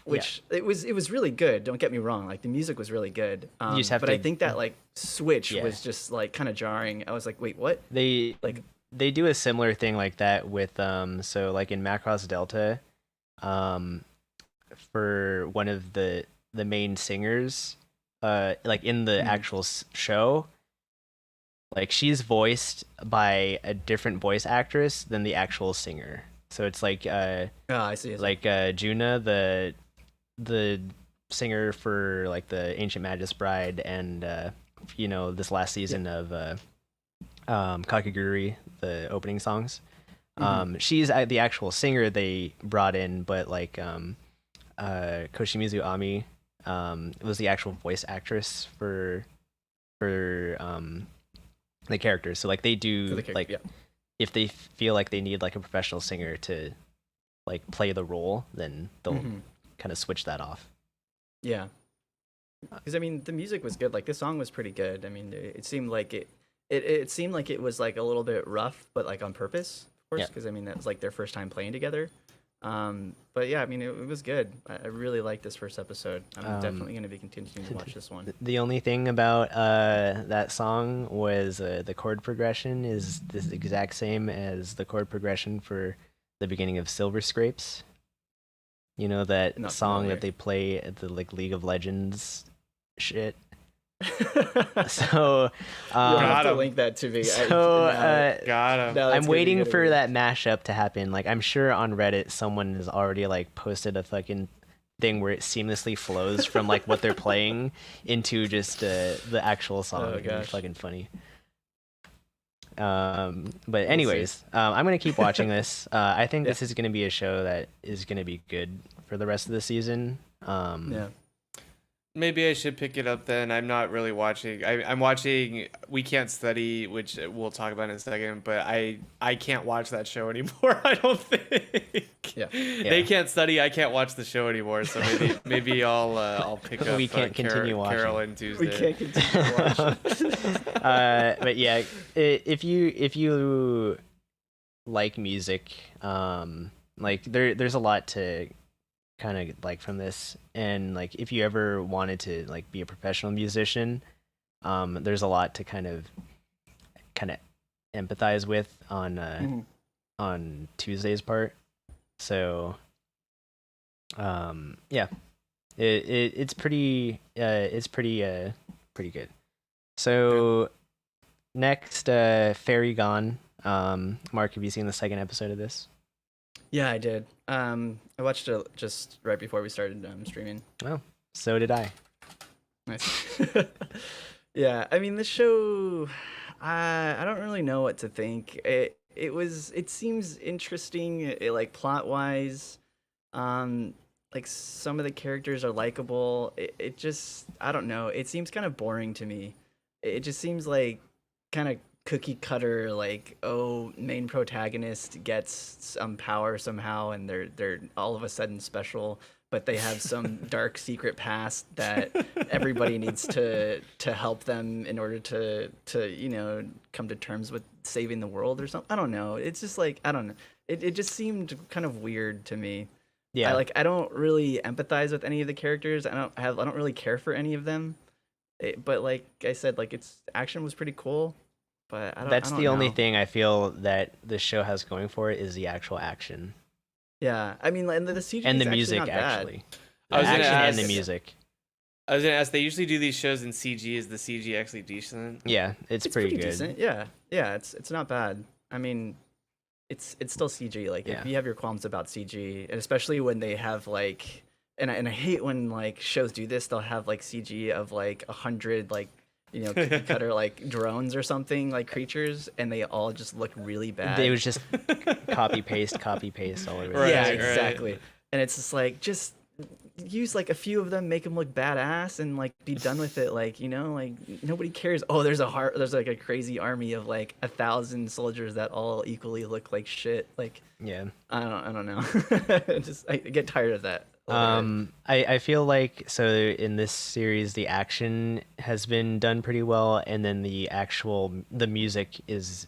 which it was really good. Don't get me wrong, like the music was really good. You just have but to- I think that like switch was just like kind of jarring. I was like, wait, what? They Like, they do a similar thing like that with so like in Macross Delta, for one of the main singers, like in the actual show, like she's voiced by a different voice actress than the actual singer. So it's like I see. like Juna, the singer for like the Ancient Magus Bride, and this last season of Kakaguri, the opening songs. She's the actual singer they brought in, but like Koshimizu Ami was the actual voice actress for the characters. So like they do if they feel like they need like a professional singer to like play the role, then they'll kind of switch that off. Yeah, because I mean the music was good. Like this song was pretty good. I mean it seemed like it seemed like it was like a little bit rough, but like on purpose, of course, because I mean that was like their first time playing together. But yeah, I mean it was good. I really liked this first episode. I'm definitely going to be continuing to watch this one. The only thing about that song was the chord progression is the exact same as the chord progression for the beginning of Silver Scrapes. You know that song that they play at the like League of Legends shit. So you'll have to link that to me. Got him. I'm waiting for that mashup to happen. Like I'm sure on Reddit someone has already like posted a fucking thing where it seamlessly flows from like what they're playing into just the actual song. It's fucking funny. But anyways, I'm gonna keep watching this. I think this is gonna be a show that is gonna be good for the rest of the season. Maybe I should pick it up then. I'm not really watching. I'm watching We Can't Study, which we'll talk about in a second, but I can't watch that show anymore, I don't think. Yeah. They can't study, I can't watch the show anymore, so maybe I'll pick up We can't continue watching. Carolyn Tuesday. We can't continue watching. But yeah, if you like music, like there's a lot to kind of like from this, and like if you ever wanted to like be a professional musician, there's a lot to kind of empathize with on Tuesday's part. So yeah, it's pretty good. So next, Fairy Gone. Mark, have you seen the second episode of this? Yeah, I did. I watched it just right before we started streaming. Oh, so did I. Nice. Yeah, I mean, this show, I don't really know what to think. It seems interesting, like plot wise. Like some of the characters are likable. It just, I don't know. It seems kind of boring to me. It just seems like kind of cookie cutter, like, oh, main protagonist gets some power somehow and they're all of a sudden special, but they have some dark secret past that everybody needs to help them in order to come to terms with saving the world or something. I don't know. It's just like, I don't know. It just seemed kind of weird to me. Yeah. I don't really empathize with any of the characters. I don't really care for any of them. But like I said, like its action was pretty cool. But that's the only thing I feel that the show has going for it is the actual action. Yeah, I mean, and the CG and the is music not actually. I was gonna ask, and the music. I was gonna ask. They usually do these shows in CG. Is the CG actually decent? Yeah, it's pretty good. Decent. Yeah, it's not bad. I mean, it's still CG. Like if you have your qualms about CG, and especially when they have like, and I hate when like shows do this. They'll have like CG of like 100 like, cookie cutter like drones or something, like creatures, and they all just look really bad. They was just copy paste all over. Right, yeah, exactly. Right. And it's just like, just use like a few of them, make them look badass, and like be done with it. Like, like nobody cares. Oh, there's like a crazy army of like 1,000 soldiers that all equally look like shit. Like, yeah, I don't know. I get tired of that. I feel like, so in this series the action has been done pretty well, and then the music is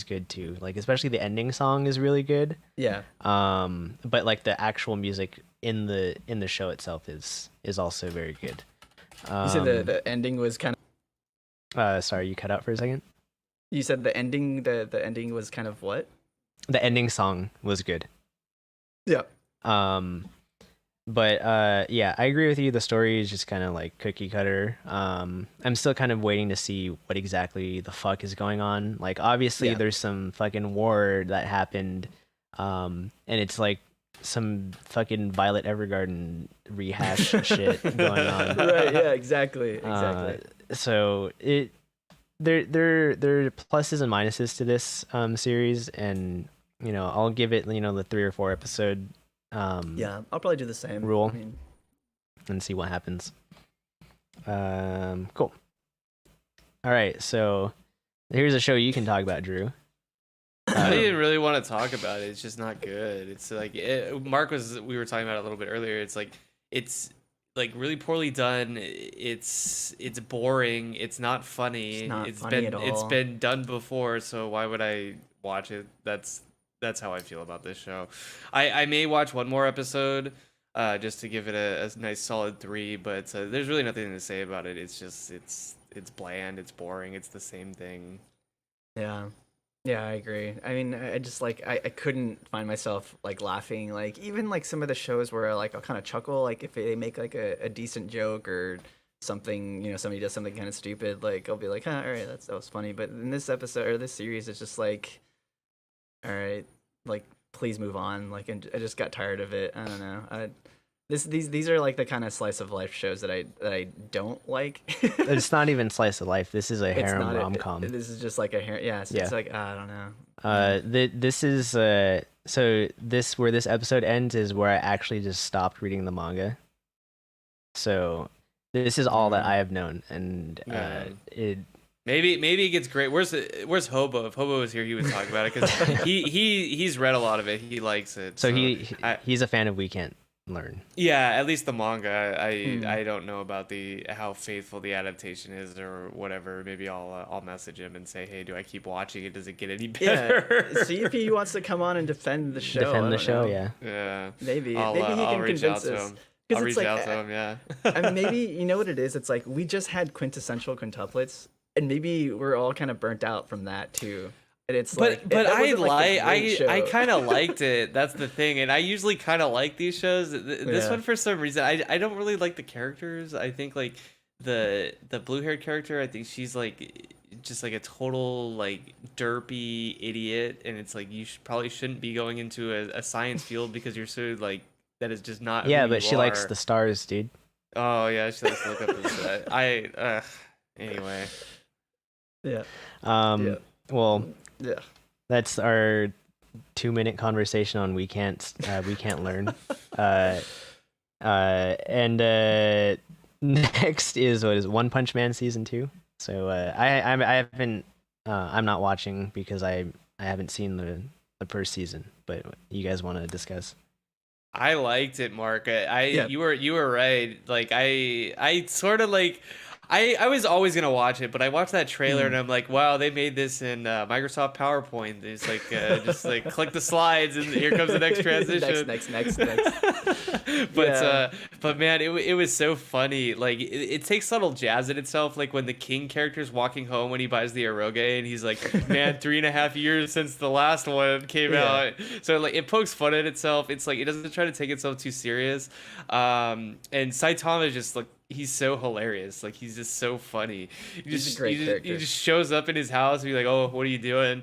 good too, like especially the ending song is really good. Yeah. But like the actual music in the show itself is also very good. You said the ending was kind of sorry, you cut out for a second. You said the ending the ending was kind of what? The ending song was good. Yeah. But yeah, I agree with you. The story is just kind of like cookie cutter. I'm still kind of waiting to see what exactly the fuck is going on. Like, obviously, there's some fucking war that happened and it's like some fucking Violet Evergarden rehash shit going on. Right, yeah, exactly. So there are pluses and minuses to this series, and I'll give it the 3 or 4 episode yeah, I'll probably do the same rule and see what happens. Cool. All right, so here's a show you can talk about, Drew. I didn't really want to talk about it. It's just not good. It's like we were talking about it a little bit earlier. It's like really poorly done. It's boring. It's not funny. It's not funny at all. It's been done before, so why would I watch it? That's how I feel about this show. I may watch one more episode just to give it a nice solid 3, but there's really nothing to say about it. It's just it's bland, it's boring, it's the same thing. Yeah, I agree. I mean, I just like I couldn't find myself like laughing. Like even like some of the shows where like I'll kind of chuckle, like if they make like a decent joke or something, somebody does something kind of stupid, like I'll be like, all right, that was funny. But in this episode or this series, it's just like, all right, like please move on. Like, and I just got tired of it. I don't know. These are like the kind of slice of life shows that I don't like. It's not even slice of life. This is a harem rom-com. This is just like a harem. Yeah, so it's like I don't know. This is so where this episode ends is where I actually just stopped reading the manga. So this is all that I have known, and Maybe it gets great. Where's Hobo? If Hobo was here, he would talk about it because he's read a lot of it. He likes it. So he's a fan of We Can't Learn. Yeah, at least the manga. I don't know about how faithful the adaptation is or whatever. Maybe I'll message him and say, hey, do I keep watching it? Does it get any better? Yeah. See if he wants to come on and defend the show. Yeah. Maybe he can convince us. I'll reach out to him. Yeah. I mean, maybe you know what it is. It's like we just had quintessential quintuplets, and maybe we're all kind of burnt out from that too. And it's I kind of liked it. That's the thing, and I usually kind of like these shows. This one, for some reason, I don't really like the characters. I think like the blue-haired character, I think she's like just like a total like derpy idiot, and it's like you probably shouldn't be going into a science field because you're so like that is just not. Yeah, but she likes the stars, dude. Oh yeah, she likes to look up at anyway. Yeah. Well. Yeah. That's our 2-minute conversation on we can't learn. And next is One Punch Man season 2. So I'm not watching because I haven't seen the first season, but you guys want to discuss? I liked it, Mark. You were right. Like I sort of like. I was always gonna watch it, but I watched that trailer and I'm like, wow, they made this in Microsoft PowerPoint. It's like just like click the slides and here comes the next transition. next. But man, it was so funny. Like it takes subtle jabs at itself. Like when the King character's walking home when he buys the eroge and he's like, man, 3.5 years since the last one came out. So like it pokes fun at itself. It's like it doesn't try to take itself too serious. And Saitama is just like. He's so hilarious. Like he's just so funny. He's a great character. He just shows up in his house and be like, "Oh, what are you doing?"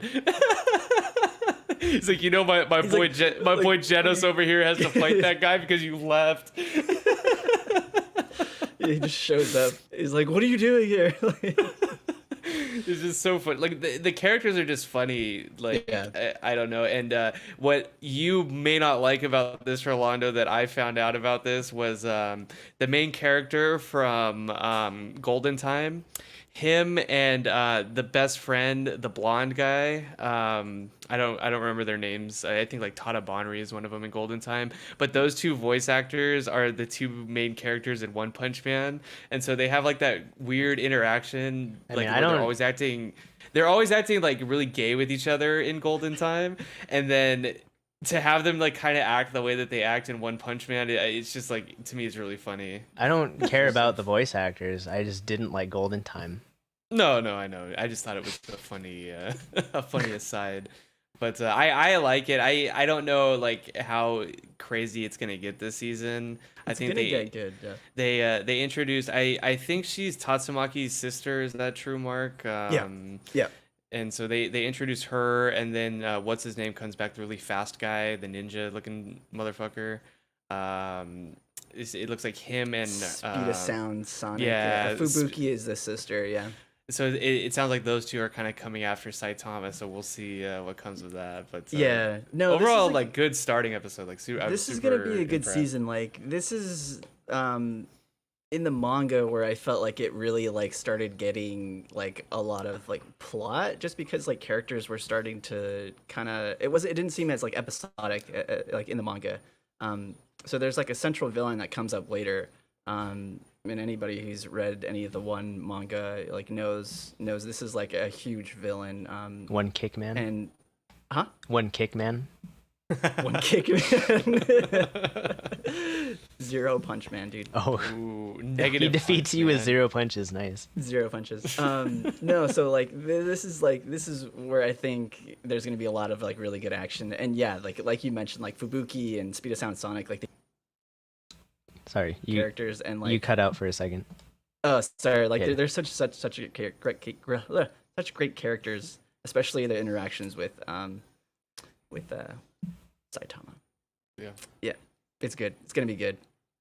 He's like, my boy Genos over here has to fight that guy because you left. Yeah, he just shows up. He's like, "What are you doing here?" It's just so fun. Like the characters are just funny. Like I don't know. And what you may not like about this, Rolando, that I found out about this was the main character from Golden Time. Him and the best friend, the blonde guy. I don't remember their names. I think like Tada Bonri is one of them in Golden Time. But those two voice actors are the two main characters in One Punch Man, and so they have like that weird interaction. They're always acting like really gay with each other in Golden Time, and then to have them like kind of act the way that they act in One Punch Man, it's just like, to me, it's really funny. I don't care about the voice actors. I just didn't like Golden Time. No, I know. I just thought it was a funny aside. But I like it. I don't know like how crazy it's gonna get this season. I think they get good. Yeah. They introduced. I think she's Tatsumaki's sister. Is that true, Mark? Yeah. and so they introduce her, and then what's his name comes back, the really fast guy, the ninja looking motherfucker. It looks like him and Speed of Sound Sonic. yeah, Fubuki is the sister. Yeah. so it sounds like those two are kind of coming after Saitama, so we'll see what comes of that. But Yeah. No. overall, like good starting episode. Like This is gonna be a good season. Like this is in the manga where I felt like it really like started getting like a lot of like plot, just because like characters were starting to kind of it didn't seem as like episodic like in the manga. So there's like a central villain that comes up later. And anybody who's read any of the one manga like knows this is like a huge villain. One kick man. And One kick man. one kick man. Zero punch man, dude. Oh, Ooh, he negative. defeats you with 0 punches. Nice. Zero punches. No, so like this is where I think there's gonna be a lot of like really good action, and yeah, like you mentioned, like Fubuki and Speed of Sound Sonic, like the Sorry, you characters, and like you cut out for a second. oh sorry, like Yeah. they're such great characters, especially the interactions with Saitama. Yeah. It's good. It's gonna be good.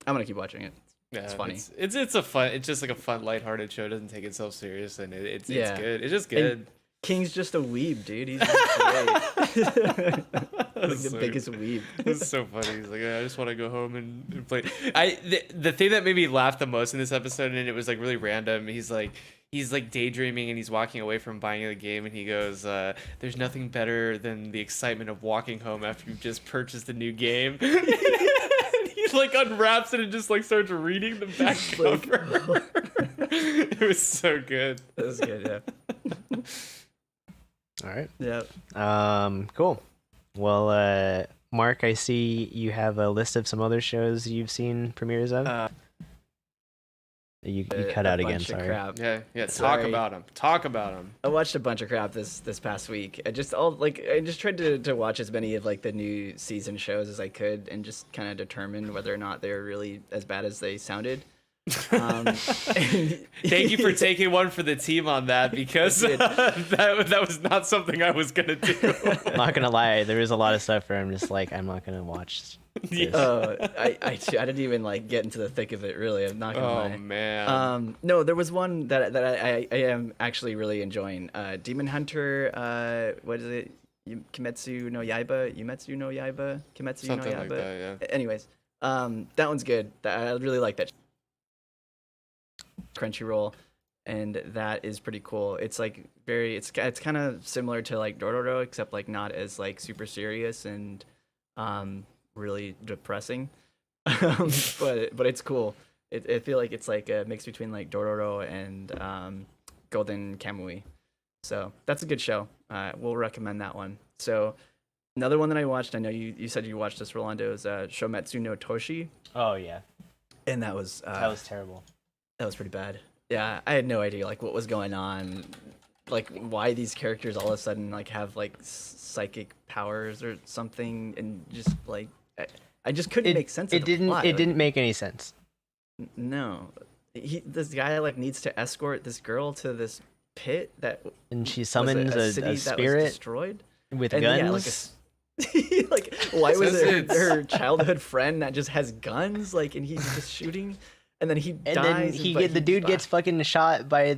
I'm gonna keep watching it. Yeah, It's funny. It's a fun. It's just like a fun, lighthearted show. It doesn't take itself serious, and it's Yeah. good. It's just good. King's just a weeb, dude. He's just great. Like the So- biggest weeb. It's so funny. He's like, I just want to go home and play. The thing that made me laugh the most in this episode, and it was like really random. He's like daydreaming, and he's walking away from buying the game, and he goes, "There's nothing better than the excitement of walking home after you've just purchased a new game." He like unwraps it and just like starts reading the back cover. It was so good. That was good, yeah. All right. Yeah. Cool. Well, Mark, I see you have a list of some other shows you've seen premieres of. You cut out again. Bunch of Sorry. crap. Yeah. Talk Sorry. about him. Talk about him. I watched a bunch of crap this past week. I just tried to watch as many of like the new season shows as I could, and just kind of determine whether or not they're really as bad as they sounded. Thank you for taking one for the team on that, because that was not something I was gonna do. I'm not gonna lie, there is a lot of stuff where I'm just like, I'm not gonna watch. This. I didn't even like get into the thick of it, really. I'm not gonna lie. Oh man. No, there was one that I am actually really enjoying. Demon Hunter. What is it? Kimetsu no Yaiba. Kimetsu no Yaiba. Something like that, yeah. Anyways, that one's good. I really like that. Crunchyroll, and that is pretty cool. It's like it's kind of similar to like Dororo, except like not as like super serious and really depressing. But it's cool. I feel like it's like a mix between like Dororo and Golden Kamui. So that's a good show. We'll recommend that one. So another one that I watched, I know you said you watched this, Rolando, is Shometsu no Toshi, Oh yeah, and that was terrible. that was pretty bad. Yeah, I had no idea like what was going on, like why these characters all of a sudden like have like psychic powers or something, and just like I just couldn't make sense of the plot. It Like, didn't make any sense. No, this guy like needs to escort this girl to this pit that And she was summons city a that was spirit destroyed with and guns. yeah, like why was Says it it's- her childhood friend that just has guns, like, and he's just shooting, and then he and dies. then the dude gets fucking shot by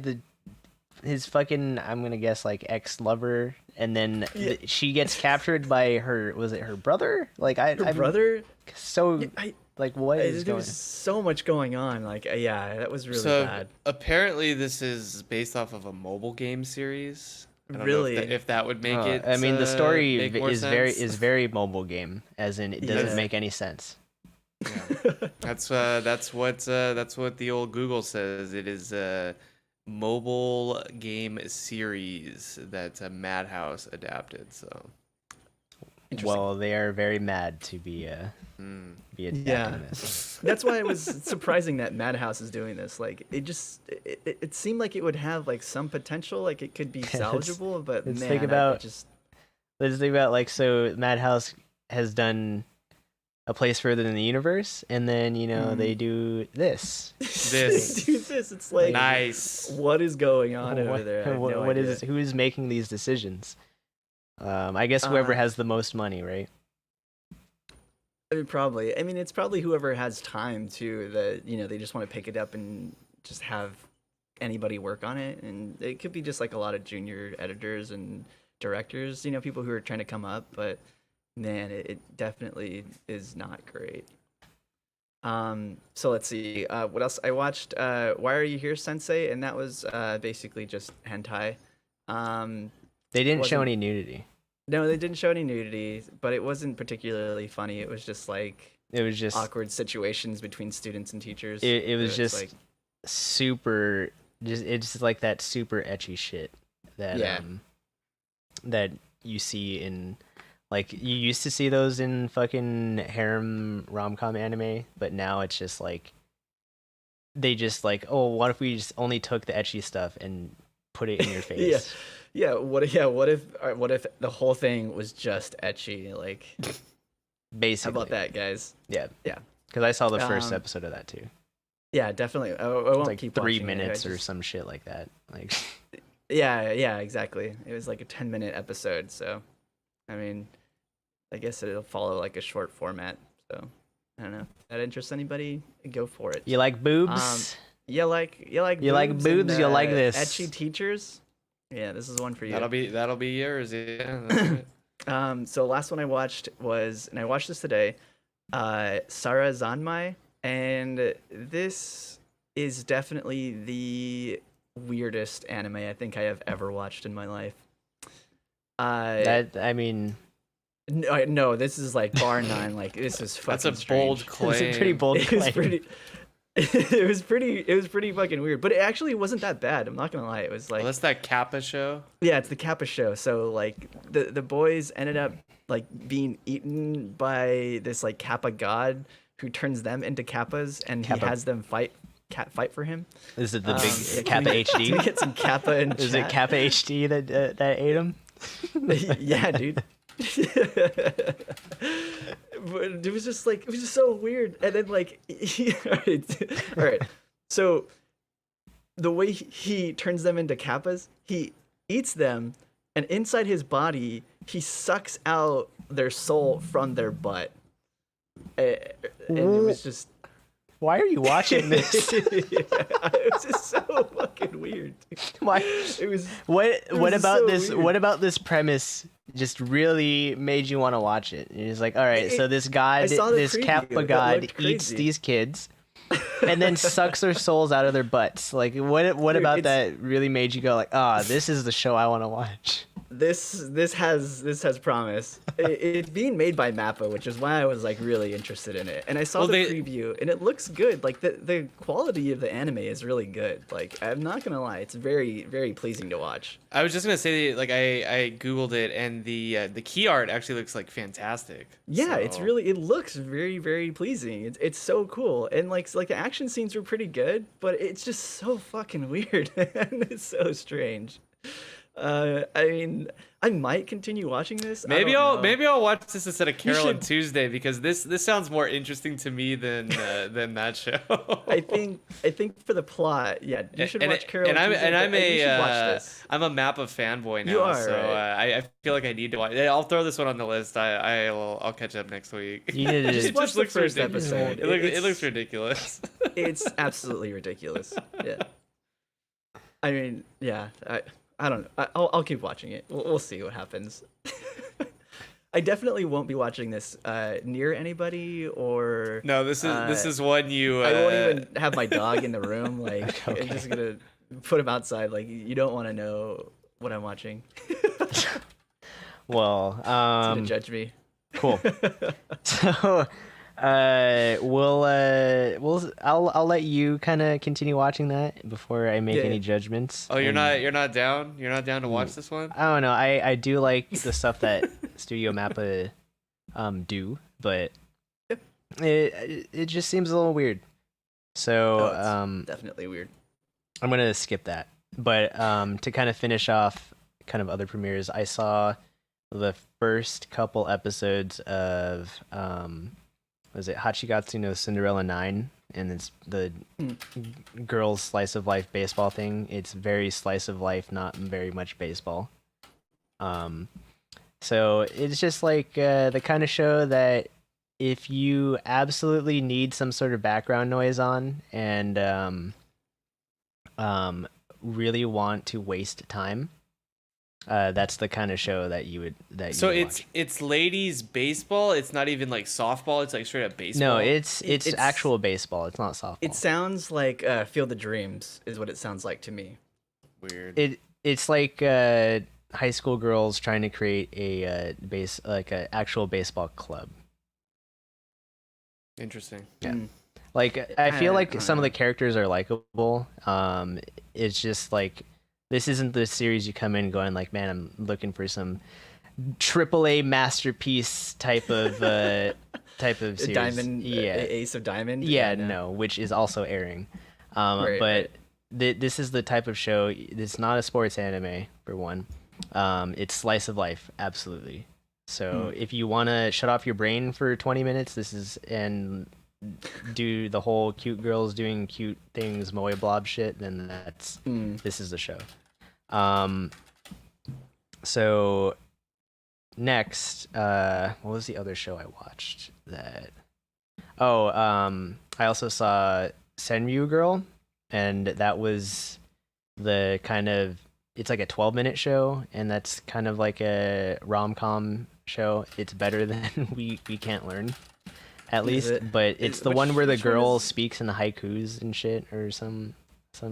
his fucking, I'm gonna guess, like ex-lover, and then Yeah. she gets captured by her brother? Like her brother. So I like what is there going? was so much going on. Like yeah, that was really So bad. apparently this is based off of a mobile game series. I don't know Really? if that would make it. I mean, the story make more is sense. very mobile game, as in it doesn't Yeah. make any sense. Yeah. That's what the old Google says. It is a mobile game series that Madhouse adapted. So Interesting. Well, they are very mad to be adapting Yeah. this. That's why it was surprising that Madhouse is doing this. Like, it seemed like it would have like some potential, like it could be salvageable, but let's man, think about- it just Let's think about, like, so Madhouse has done a place further in the universe, and then they do this. This. Dude, it's like Nice. what is going on over there? I have no What idea. is who is making these decisions? I guess whoever has the most money, right? I mean, probably. I mean, it's probably whoever has time too. That they just want to pick it up and just have anybody work on it, and it could be just like a lot of junior editors and directors. People who are trying to come up, but man, it definitely is not great. So let's see. What else? I watched Why Are You Here, Sensei? And that was basically just hentai. They didn't show any nudity. No, they didn't show any nudity, but it wasn't particularly funny. It was just awkward situations between students and teachers. It was just like super. It's like that super ecchi shit that that you see in. Like, you used to see those in fucking harem rom-com anime, but now it's just like, they just like, oh, what if we just only took the ecchi stuff and put it in your face? What if the whole thing was just ecchi? Like, Basically. How about that, guys? Yeah. Yeah. Because I saw the first episode of that too. Yeah, definitely. I won't like keep 3 watching minutes it. or some shit like that. Like. Yeah, exactly. It was like a 10-minute episode, so I mean, I guess it'll follow like a short format. So I don't know. That interests anybody? Go for it. You like boobs? You like you like boobs. and, You like this ecchi teachers? Yeah, this is one for you. That'll be yours. Yeah. So last one I watched was, and I watched this today, Sara Zanmai, and this is definitely the weirdest anime I think I have ever watched in my life. No, this is like bar none. Like, this is fucking. That's a strange. bold claim. It's a pretty bold claim. It was pretty fucking weird, but it actually wasn't that bad. I'm not gonna lie. It was like, that's that Kappa show. Yeah, it's the Kappa show. So like the boys ended up like being eaten by this like Kappa god who turns them into Kappas, and he has them fight for him. Is it the big Kappa HD? Can we get some Kappa in Is chat? it Kappa HD that ate him? Yeah, dude. But it was just so weird. And then like all right. So the way he turns them into Kappas, he eats them, and inside his body he sucks out their soul from their butt. And it was just, why are you watching this? it was just so fucking weird. Why? It was. What about so this? weird. What about this premise just really made you want to watch it? And it's like, all right, so this god, this Kappa god, eats these kids, and then sucks their souls out of their butts. Like, what Dude, about that really made you go like, this is the show I want to watch? This has promise. It's being made by Mappa, which is why I was like really interested in it. And I saw the preview, and it looks good. Like the quality of the anime is really good. Like, I'm not gonna lie, it's very, very pleasing to watch. I was just gonna say, like, I googled it, and the key art actually looks like fantastic. Yeah, so. it looks very, very pleasing. It's so cool, and like the action scenes were pretty good, but it's just so fucking weird, and it's so strange. I mean, I might continue watching this. Maybe I'll watch this instead of Carol on Tuesday, because this sounds more interesting to me than that show. I think for the plot, yeah, you should watch Carol. I'm a Mappa fanboy now, you are, so right? I feel like I need to watch. I'll throw this one on the list. I'll catch up next week. You need to just watch the first episode. It looks ridiculous. It's absolutely ridiculous. Yeah. I mean, yeah. I don't know. I'll keep watching it. We'll see what happens. I definitely won't be watching this near anybody or. No, this is one you. I won't even have my dog in the room. Like, okay. I'm just gonna put him outside. Like, you don't want to know what I'm watching. Well, It's gonna judge me. Cool. So, I'll let you kind of continue watching that before I make any judgments. Oh, you're not down? You're not down to watch this one? I don't know. I do like the stuff that Studio Mappa do, but it just seems a little weird. So it's definitely weird. I'm gonna skip that. But to kind of finish off kind of other premieres, I saw the first couple episodes of was it Hachigatsu no Cinderella 9, and it's the girls slice of life baseball thing. It's very slice of life, not very much baseball. So it's just like the kind of show that if you absolutely need some sort of background noise on and really want to waste time, that's the kind of show that you would So you it's watch. it's ladies baseball. It's not even like softball. It's like straight up baseball. No, it's It's- actual baseball. It's not softball. It sounds like Field of Dreams is what it sounds like to me. weird. It's like high school girls trying to create a a actual baseball club. Interesting. Yeah. Mm. Like I feel like don't some of know. the characters are likable. It's just like this isn't the series you come in going like, man, I'm looking for some AAA masterpiece type of series. Diamond, Yeah, Ace of Diamond. yeah, no, which is also airing. Right, But right. this is the type of show. It's not a sports anime for one. It's slice of life, absolutely. So if you want to shut off your brain for 20 minutes, this is and do the whole cute girls doing cute things moe blob shit, then this is the show. So next, what was the other show I watched that I also saw Senryu Girl, and that was the kind of it's like a 12-minute show, and that's kind of like a rom-com show. It's better than we can't learn, at Is least, it? but it's the Which- one where the which one girl is- speaks in the haikus and shit or some Oh,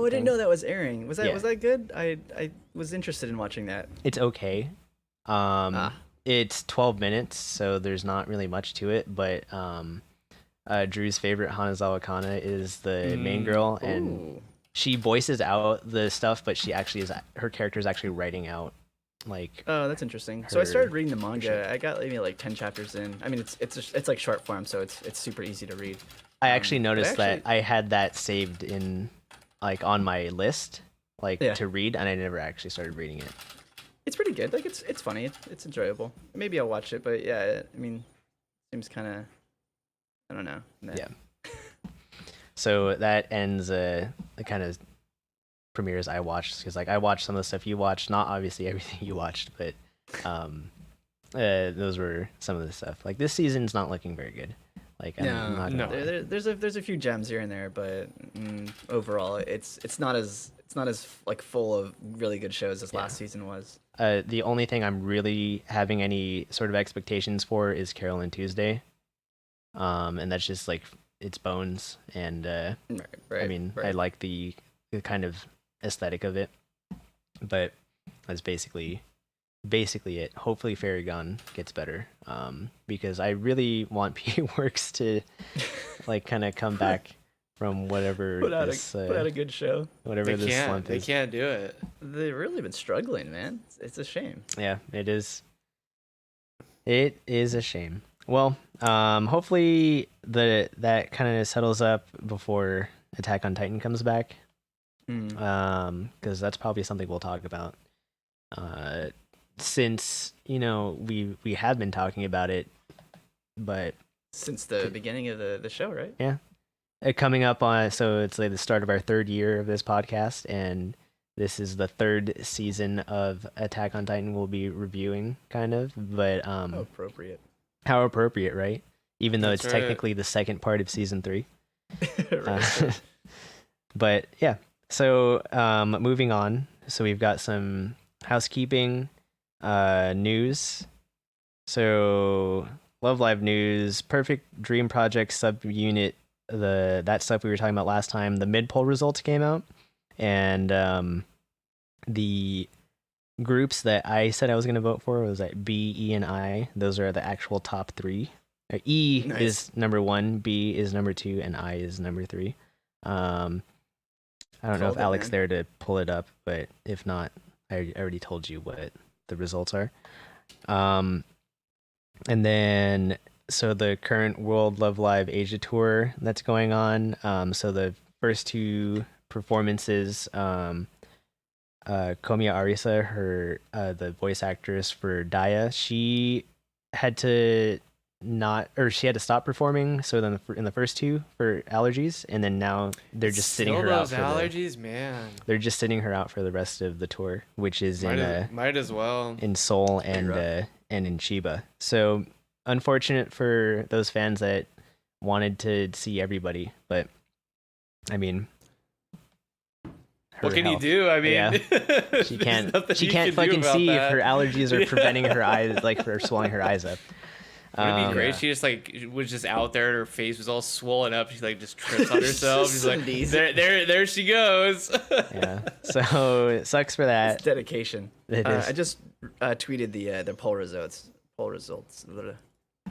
I didn't thing. know that was airing. Was that Yeah. was that good? I was interested in watching that. It's okay. Ah. It's 12 minutes, so there's not really much to it, but Drew's favorite Hanazawa Kana is the main girl, and Ooh. she voices out the stuff, but her character is actually writing out like Oh, that's interesting. So I her- started reading the shit. manga. I got maybe like 10 chapters in. I mean, it's like short form, so it's super easy to read. I actually noticed that actually- I had that saved in like on my list like Yeah. to read, and I never actually started reading it. It's pretty good. Like it's funny. It's enjoyable. Maybe I'll watch it, but yeah, I mean, seems kind of I don't know. Meh. Yeah. So that ends the kind of premieres I watched, because like I watched some of the stuff you watched, not obviously everything you watched, but those were some of the stuff. Like this season's not looking very good. Like I'm No, not gonna no. lie. There's a few gems here and there, but overall, it's not as like full of really good shows as last season was. The only thing I'm really having any sort of expectations for is Carol and Tuesday. And that's just like it's bones, and Right. I mean right. I like the kind of aesthetic of it, but that's basically it. Hopefully Fairy Gone gets better, because I really want PA Works to like kind of come back from whatever put out this a good show. whatever this slump They is. can't do it. They've really been struggling, man. It's a shame. Yeah, it is. It is a shame. Well, hopefully that kind of settles up before Attack on Titan comes back, because that's probably something we'll talk about. Since we have been talking about it, but Since the beginning of the show, right? yeah, coming up on, so it's like the start of our 3rd year of this podcast, and this is the 3rd season of Attack on Titan we'll be reviewing, kind of. But Oh, appropriate. how appropriate, right? Even though That's it's right. technically the 2nd part of season 3. Right. But yeah, so moving on. So we've got some housekeeping news. So Love Live news, Perfect Dream Project subunit, that stuff we were talking about last time. The mid poll results came out, and the groups that I said I was going to vote for was like B, E, and I. Those are the actual top 3. E Nice. is number 1, B is number 2, and I is number 3. I don't know if Called it, Alex man. there to pull it up, but if not, I already told you what the results are. And then, so the current World Love Live Asia tour that's going on. So the first 2 performances, Komiya Arisa, the voice actress for Daya, she had to not, or she had to stop performing. So then in the first two for allergies, and then now they're just sitting Still her out those for allergies, man. they're just sitting her out for the rest of the tour, which is Might as well. in Seoul and in Chiba. So unfortunate for those fans that wanted to see everybody, but I mean, what can you do? I mean, yeah. She can't fucking see if her allergies are preventing her eyes, like, for swelling her eyes up. Wouldn't it be great? She just like was just out there and her face was all swollen up. She like just trips on herself. She's like, there she goes. Yeah. So it sucks for that. It's dedication. It is. I just tweeted the poll results. So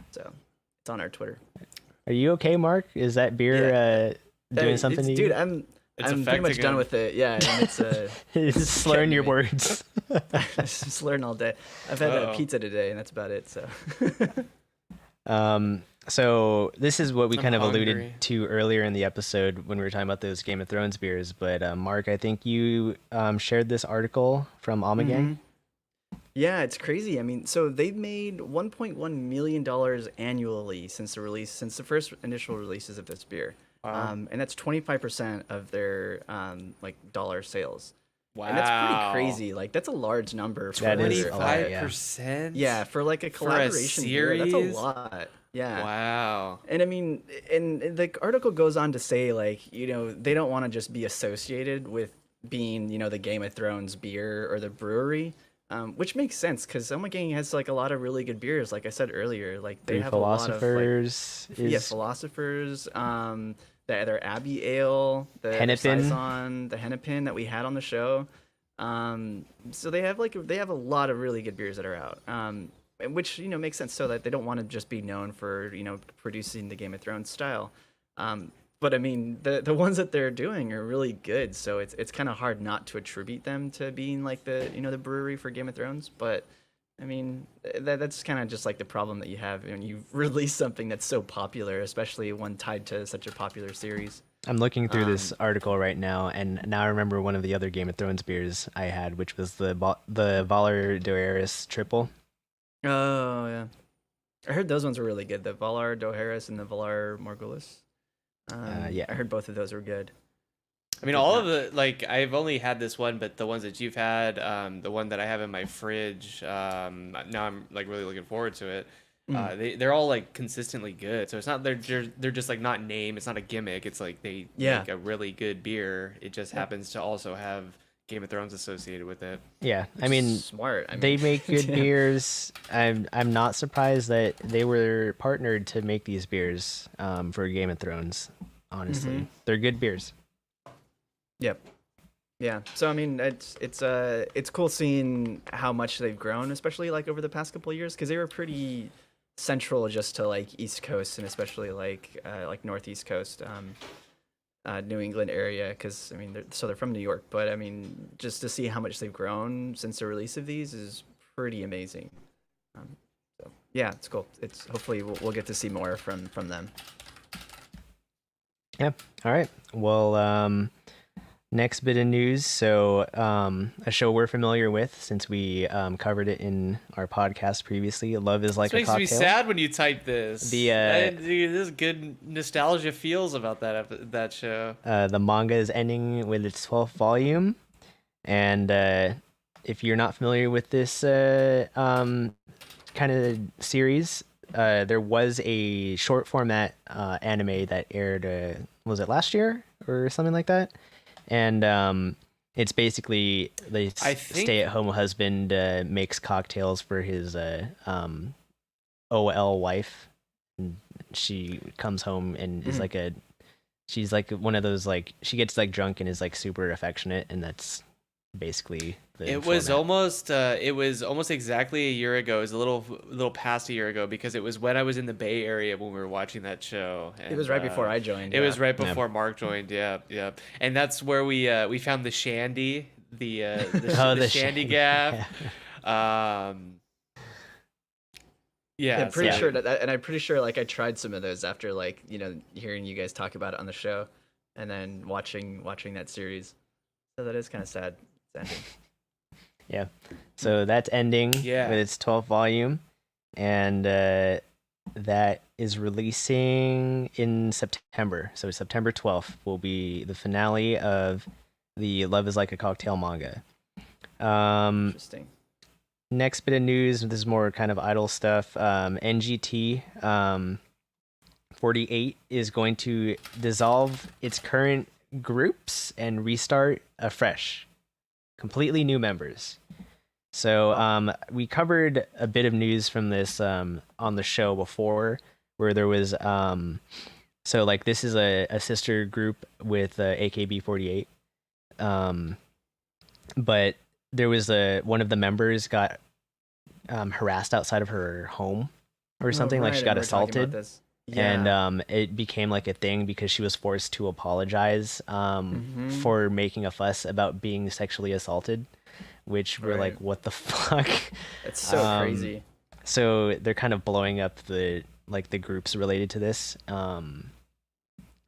it's on our Twitter. Are you okay, Mark? Is that beer doing something to you? Dude, I'm pretty much done with it. Yeah, and it's it's slurring your words. I'm slurring all day. I've had a pizza today, and that's about it. So. So this is what we kind of hungry. alluded to earlier in the episode when we were talking about those Game of Thrones beers. But Mark, I think you shared this article from Almagang. Mm-hmm. Yeah, it's crazy. I mean, so they've made $1.1 million annually since the first initial releases of this beer. Wow. And that's 25% of their like dollar sales. Wow. And that's pretty crazy. Like, that's a large number for That is a lot, 25%. Yeah, for like a collaboration beer, that's a lot. Yeah. Wow. And I mean, and the article goes on to say, like, you know, they don't want to just be associated with being, you know, the Game of Thrones beer or the brewery, which makes sense because Selma Gang has like a lot of really good beers. Like I said earlier, like they have Philosophers. a lot of Philosophers. Their Abbey Ale, the Hennepin. Saison, the Hennepin that we had on the show. So they have a lot of really good beers that are out. Which, you know, makes sense, so that they don't want to just be known for, you know, producing the Game of Thrones style. But I mean, the ones that they're doing are really good, so it's kind of hard not to attribute them to being like the, you know, the brewery for Game of Thrones. But I mean, that's kind of just like the problem that you have when you release something that's so popular, especially one tied to such a popular series. I'm looking through this article right now, and now I remember one of the other Game of Thrones beers I had, which was the Valar Dohaeris Triple. Oh yeah, I heard those ones were really good. The Valar Dohaeris and the Valar Morghulis. Yeah, I heard both of those were good. I mean, all of the, like, I've only had this one, but the ones that you've had, the one that I have in my fridge, now I'm like really looking forward to it. They're all like consistently good. So it's not they're just like not name. It's not a gimmick. It's like they make a really good beer. It just happens to also have Game of Thrones associated with it. Yeah, I mean, smart. I mean, they make good beers. I'm not surprised that they were partnered to make these beers for Game of Thrones. Honestly, they're good beers. Yep. Yeah. So I mean, it's cool seeing how much they've grown, especially like over the past couple of years, because they were pretty central just to like East Coast and especially like Northeast Coast. New England area, because I mean they're from New York, but I mean just to see how much they've grown since the release of these is pretty amazing. So yeah, it's cool. It's hopefully we'll get to see more from them. Yeah. All right. Well, next bit of news. So a show we're familiar with since we covered it in our podcast previously. Love is Like a Cocktail. It makes me sad when you type this. There's good nostalgia feels about that show. The manga is ending with its 12th volume, and if you're not familiar with this kind of series, there was a short format anime that aired. Was it last year or something like that? And it's basically the stay-at-home husband makes cocktails for his OL wife. And she comes home and is like she's like one of those, like, she gets like drunk and is like super affectionate, and that's basically the it was almost exactly a year ago. It was a little past a year ago, because it was when I was in the Bay Area when we were watching that show. And, it was right before I joined. It was right before Mark joined. Yeah. And that's where we found the shandy, the shandy gaff. Yeah, I'm pretty sure that, and I'm pretty sure like I tried some of those after, like, you know, hearing you guys talk about it on the show, and then watching that series. So that is kind of sad. It's ending. Yeah. So that's ending with its 12th volume, and that is releasing in September. So September 12th will be the finale of the Love is Like a Cocktail manga. Interesting. Next bit of news, this is more kind of idle stuff. NGT 48 is going to dissolve its current groups and restart afresh. Completely new members. So we covered a bit of news from this on the show before, where there was so like this is a sister group with AKB48, but there was one of the members got harassed outside of her home or something, like she got assaulted. Yeah. And it became like a thing because she was forced to apologize for making a fuss about being sexually assaulted, which we're like, what the fuck? It's so crazy. So they're kind of blowing up the groups related to this,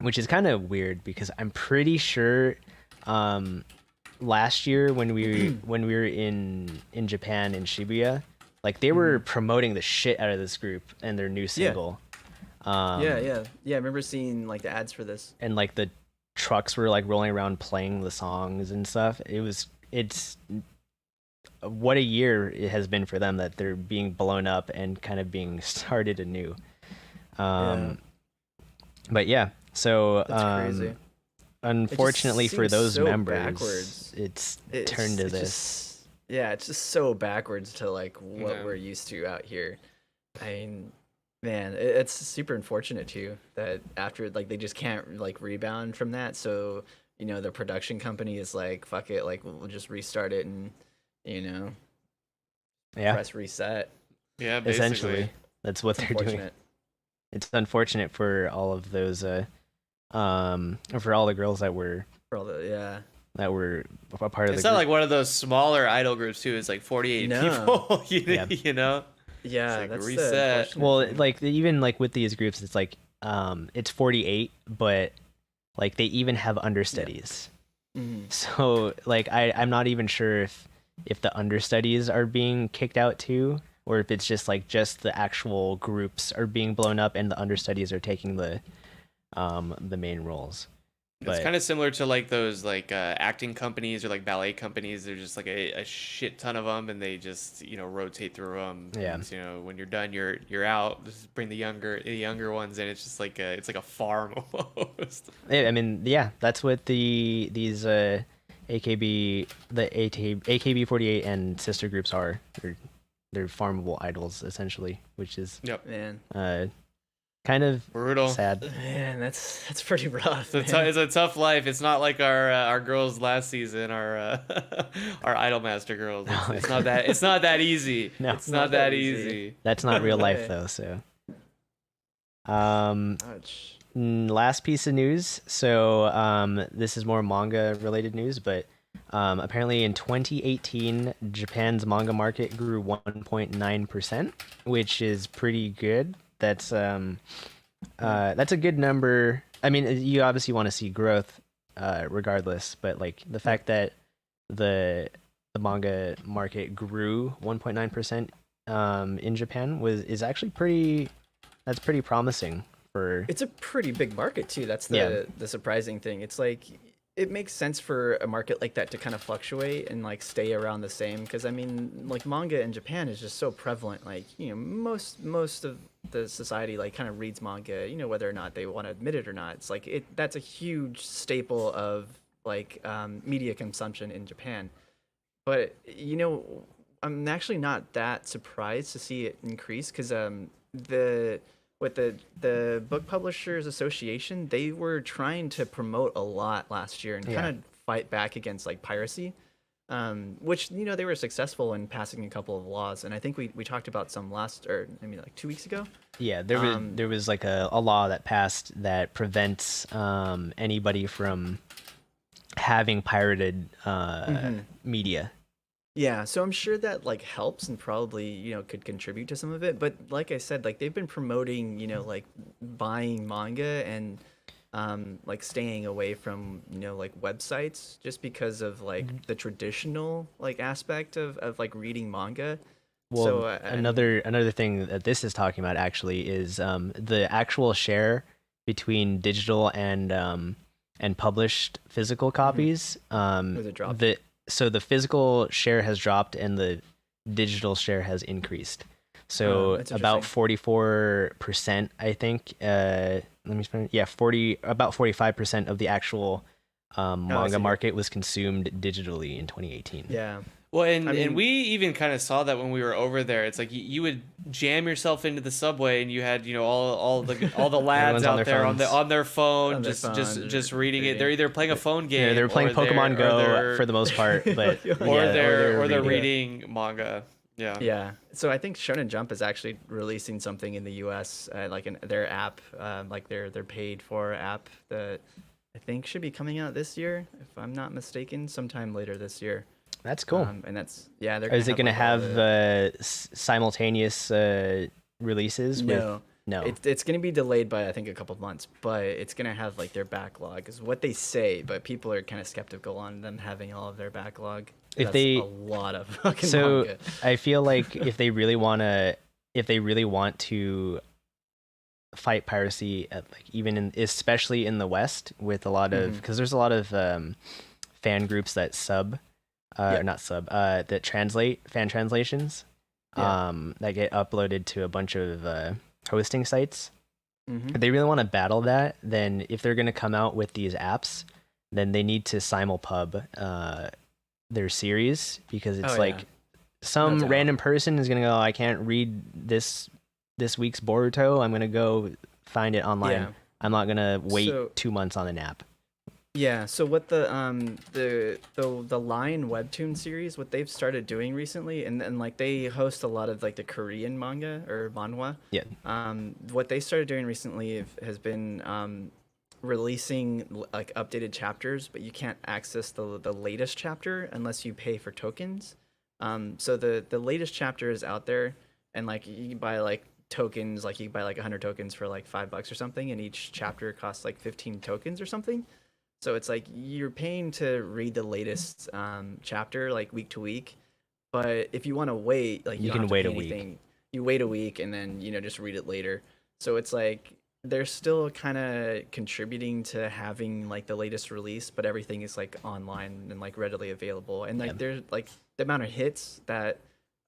which is kind of weird because I'm pretty sure last year when we were in Japan in Shibuya, like they were promoting the shit out of this group and their new single. Yeah. I remember seeing like the ads for this. And like the trucks were like rolling around playing the songs and stuff. It's what a year it has been for them that they're being blown up and kind of being started anew. But yeah, so that's crazy. Unfortunately for those so members, backwards. it's turned to this. It's just so backwards to like what we're used to out here. I mean, man, it's super unfortunate too that after like they just can't like rebound from that. So the production company is like, fuck it, like we'll just restart it and press reset. Yeah, basically. Essentially, that's what they're doing. It's unfortunate for all of those, for all the girls that were, that were a part of the group. It's not like one of those smaller idol groups too. It's like 48 people. You know. Yeah, like that's reset. Well, like even like with these groups, it's like it's 48, but like they even have understudies. So like I'm not even sure if the understudies are being kicked out too, or if it's just the actual groups are being blown up and the understudies are taking the main roles. It's kind of similar to like those like acting companies or like ballet companies. They're just like a shit ton of them, and they just rotate through them. Yeah. And, when you're done, you're out. Just bring the younger ones in. It's just like it's like a farm almost. I mean, yeah, that's what these AKB48 and sister groups are. They're farmable idols essentially, which is kind of brutal. Sad. Man, that's pretty rough. It's a tough life. It's not like our girls last season, our Idolmaster girls. It's not that easy. No, it's not that easy. That's not real life though. So, last piece of news. So, this is more manga related news, but apparently in 2018, Japan's manga market grew 1.9%, which is pretty good. That's a good number. I mean, you obviously want to see growth, regardless. But like the fact that the manga market grew 1.9% in Japan is actually pretty promising for. It's a pretty big market too. That's the surprising thing. It's like it makes sense for a market like that to kind of fluctuate and like stay around the same, because I mean like manga in Japan is just so prevalent. Like most of the society like kind of reads manga, whether or not they want to admit it or not. It's like that's a huge staple of like media consumption in Japan. But I'm actually not that surprised to see it increase, because the Book Publishers Association, they were trying to promote a lot last year and kind of fight back against like piracy, which they were successful in passing a couple of laws, and I think we talked about some last, or maybe like 2 weeks ago. Yeah, there was like a law that passed that prevents anybody from having pirated media. Yeah, so I'm sure that like helps and probably could contribute to some of it. But like I said, like they've been promoting like buying manga and like staying away from like websites, just because of like the traditional like aspect of like reading manga. Well, So another thing that this is talking about actually is the actual share between digital and published physical copies. Was it dropped? The physical share has dropped and the digital share has increased. So That's about interesting. 44%, I think. Let me spend. Yeah, about 45% of the actual manga see. market was consumed digitally in 2018. Yeah. Well, I and mean- we even kind of saw that when we were over there. It's like you would jam yourself into the subway, and you had all the lads Everyone's on out their there phones. on their phone, On their just phone, reading it. They're either playing a phone game, They're playing or Pokemon Go for the most part, but they're reading manga. Yeah. Yeah. So I think Shonen Jump is actually releasing something in the U.S. Like in their app, like their paid for app that I think should be coming out this year, if I'm not mistaken, sometime later this year. That's cool. And that's yeah. They're Is it going to like, all have the- simultaneous releases? No. No. It's going to be delayed by I think a couple of months, but it's going to have like their backlog is what they say, but people are kind of skeptical on them having all of their backlog. If That's they a lot of fucking so manga. I feel like if they really want to fight piracy at like especially in the West with a lot of because there's a lot of fan groups that that translate fan translations that get uploaded to a bunch of hosting sites. If they really want to battle that, then if they're going to come out with these apps, then they need to simulpub their series, because it's some random person is going to go, I can't read this week's Boruto, I'm going to go find it online. Yeah. I'm not going to wait 2 months on an app. Yeah, so what the Lion webtoon series, what they've started doing recently, and like they host a lot of like the Korean manga or manhwa. Yeah. What they started doing recently has been releasing like updated chapters, but you can't access the latest chapter unless you pay for tokens. So the latest chapter is out there, and like you can buy like tokens, like you can buy like 100 tokens for like $5 or something, and each chapter costs like 15 tokens or something. So it's like you're paying to read the latest chapter like week to week, but if you want to wait, like you can don't have to wait pay a week. anything. You wait a week and then just read it later. So it's like they're still kind of contributing to having like the latest release, but everything is like online and like readily available. And like there's like the amount of hits that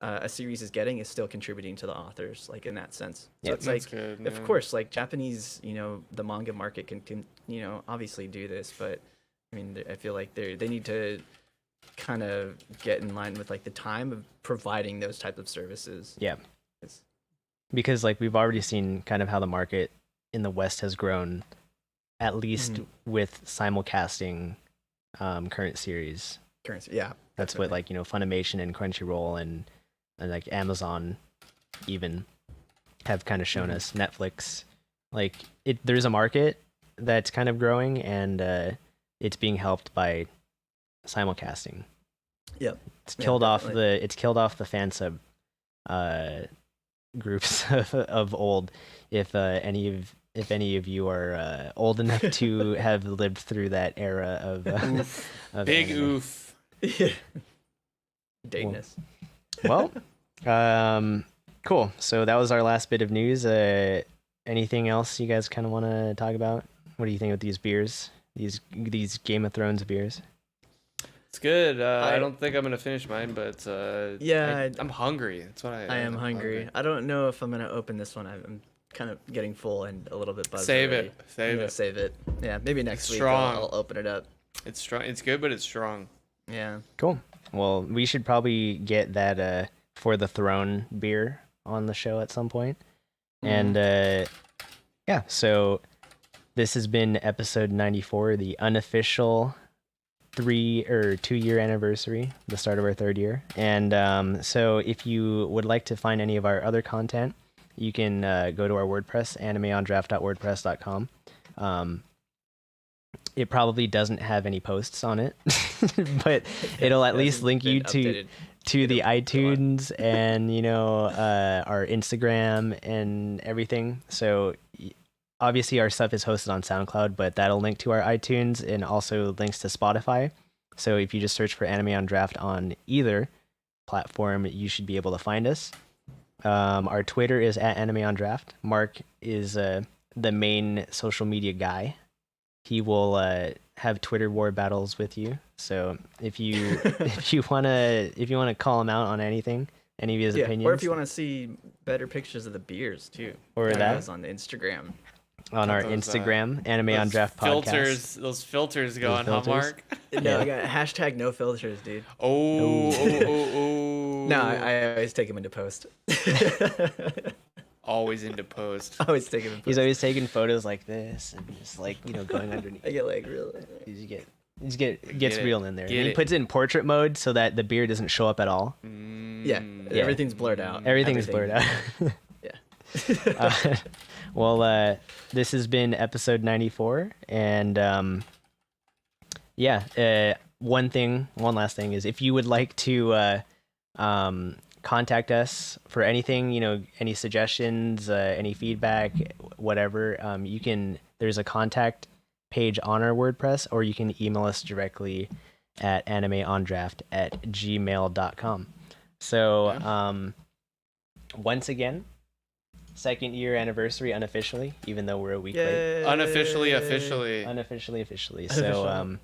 a series is getting is still contributing to the authors, like in that sense. So it's like, good, of course, like Japanese, the manga market can obviously do this, but I mean, I feel like they need to kind of get in line with like the time of providing those type of services. Yeah. Because like we've already seen kind of how the market in the West has grown, at least with simulcasting current series. Currency, yeah. That's what like Funimation and Crunchyroll and like Amazon even have kind of shown us. Netflix, like there's a market that's kind of growing, and it's being helped by simulcasting. Yep. It's killed off the fan sub groups of old. If any of you are old enough to have lived through that era of big anime. oof. Dateness. Well, cool. So that was our last bit of news. Anything else you guys kind of want to talk about? What do you think of these beers? These Game of Thrones beers? It's good. I don't think I'm gonna finish mine, but I'm hungry. That's what I am hungry. I don't know if I'm gonna open this one. I'm kind of getting full and a little bit buzzed. Save already. it. Save it. Save it. Yeah, maybe next week strong. I'll open it up. It's strong. It's good, but it's strong. Yeah. Cool. Well, we should probably get that For the Throne beer on the show at some point. And yeah, so this has been episode 94, the unofficial 2-year anniversary, the start of our 3rd year. And so if you would like to find any of our other content, you can go to our WordPress, animeondraft.wordpress.com. It probably doesn't have any posts on it, but it'll at least link you to the iTunes and our Instagram and everything. So obviously our stuff is hosted on SoundCloud, but that'll link to our iTunes and also links to Spotify. So if you just search for Anime on Draft on either, platform you should be able to find us. Our Twitter is at Anime on Draft. Mark is the main social media guy. He will have Twitter war battles with you. So if you wanna call him out on anything, any of his opinions, or if you want to see better pictures of the beers too, or that on the Instagram. On our Instagram, Anime on Draft podcast. Those filters going, huh, Mark? No, I got hashtag no filters, dude. Oh. No, I always take him into post. Always into post. Always taking him. He's always taking photos like this and just like going underneath. I get like real. Gets real in there. And he puts it in portrait mode so that the beard doesn't show up at all. Yeah, everything's blurred out. Everything's blurred out. Yeah. Well, this has been episode 94, and one last thing is, if you would like to contact us for anything, any suggestions, any feedback, whatever, you can. There's a contact page on our WordPress, or you can email us directly at animeondraft@gmail.com. So, once again, 2nd year anniversary unofficially, even though we're a week late. Unofficially, officially. So,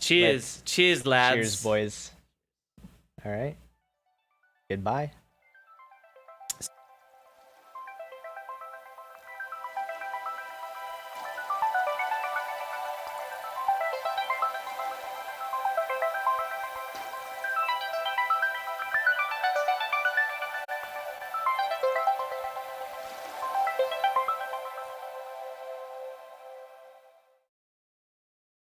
cheers, lads. Cheers, boys. All right. Goodbye.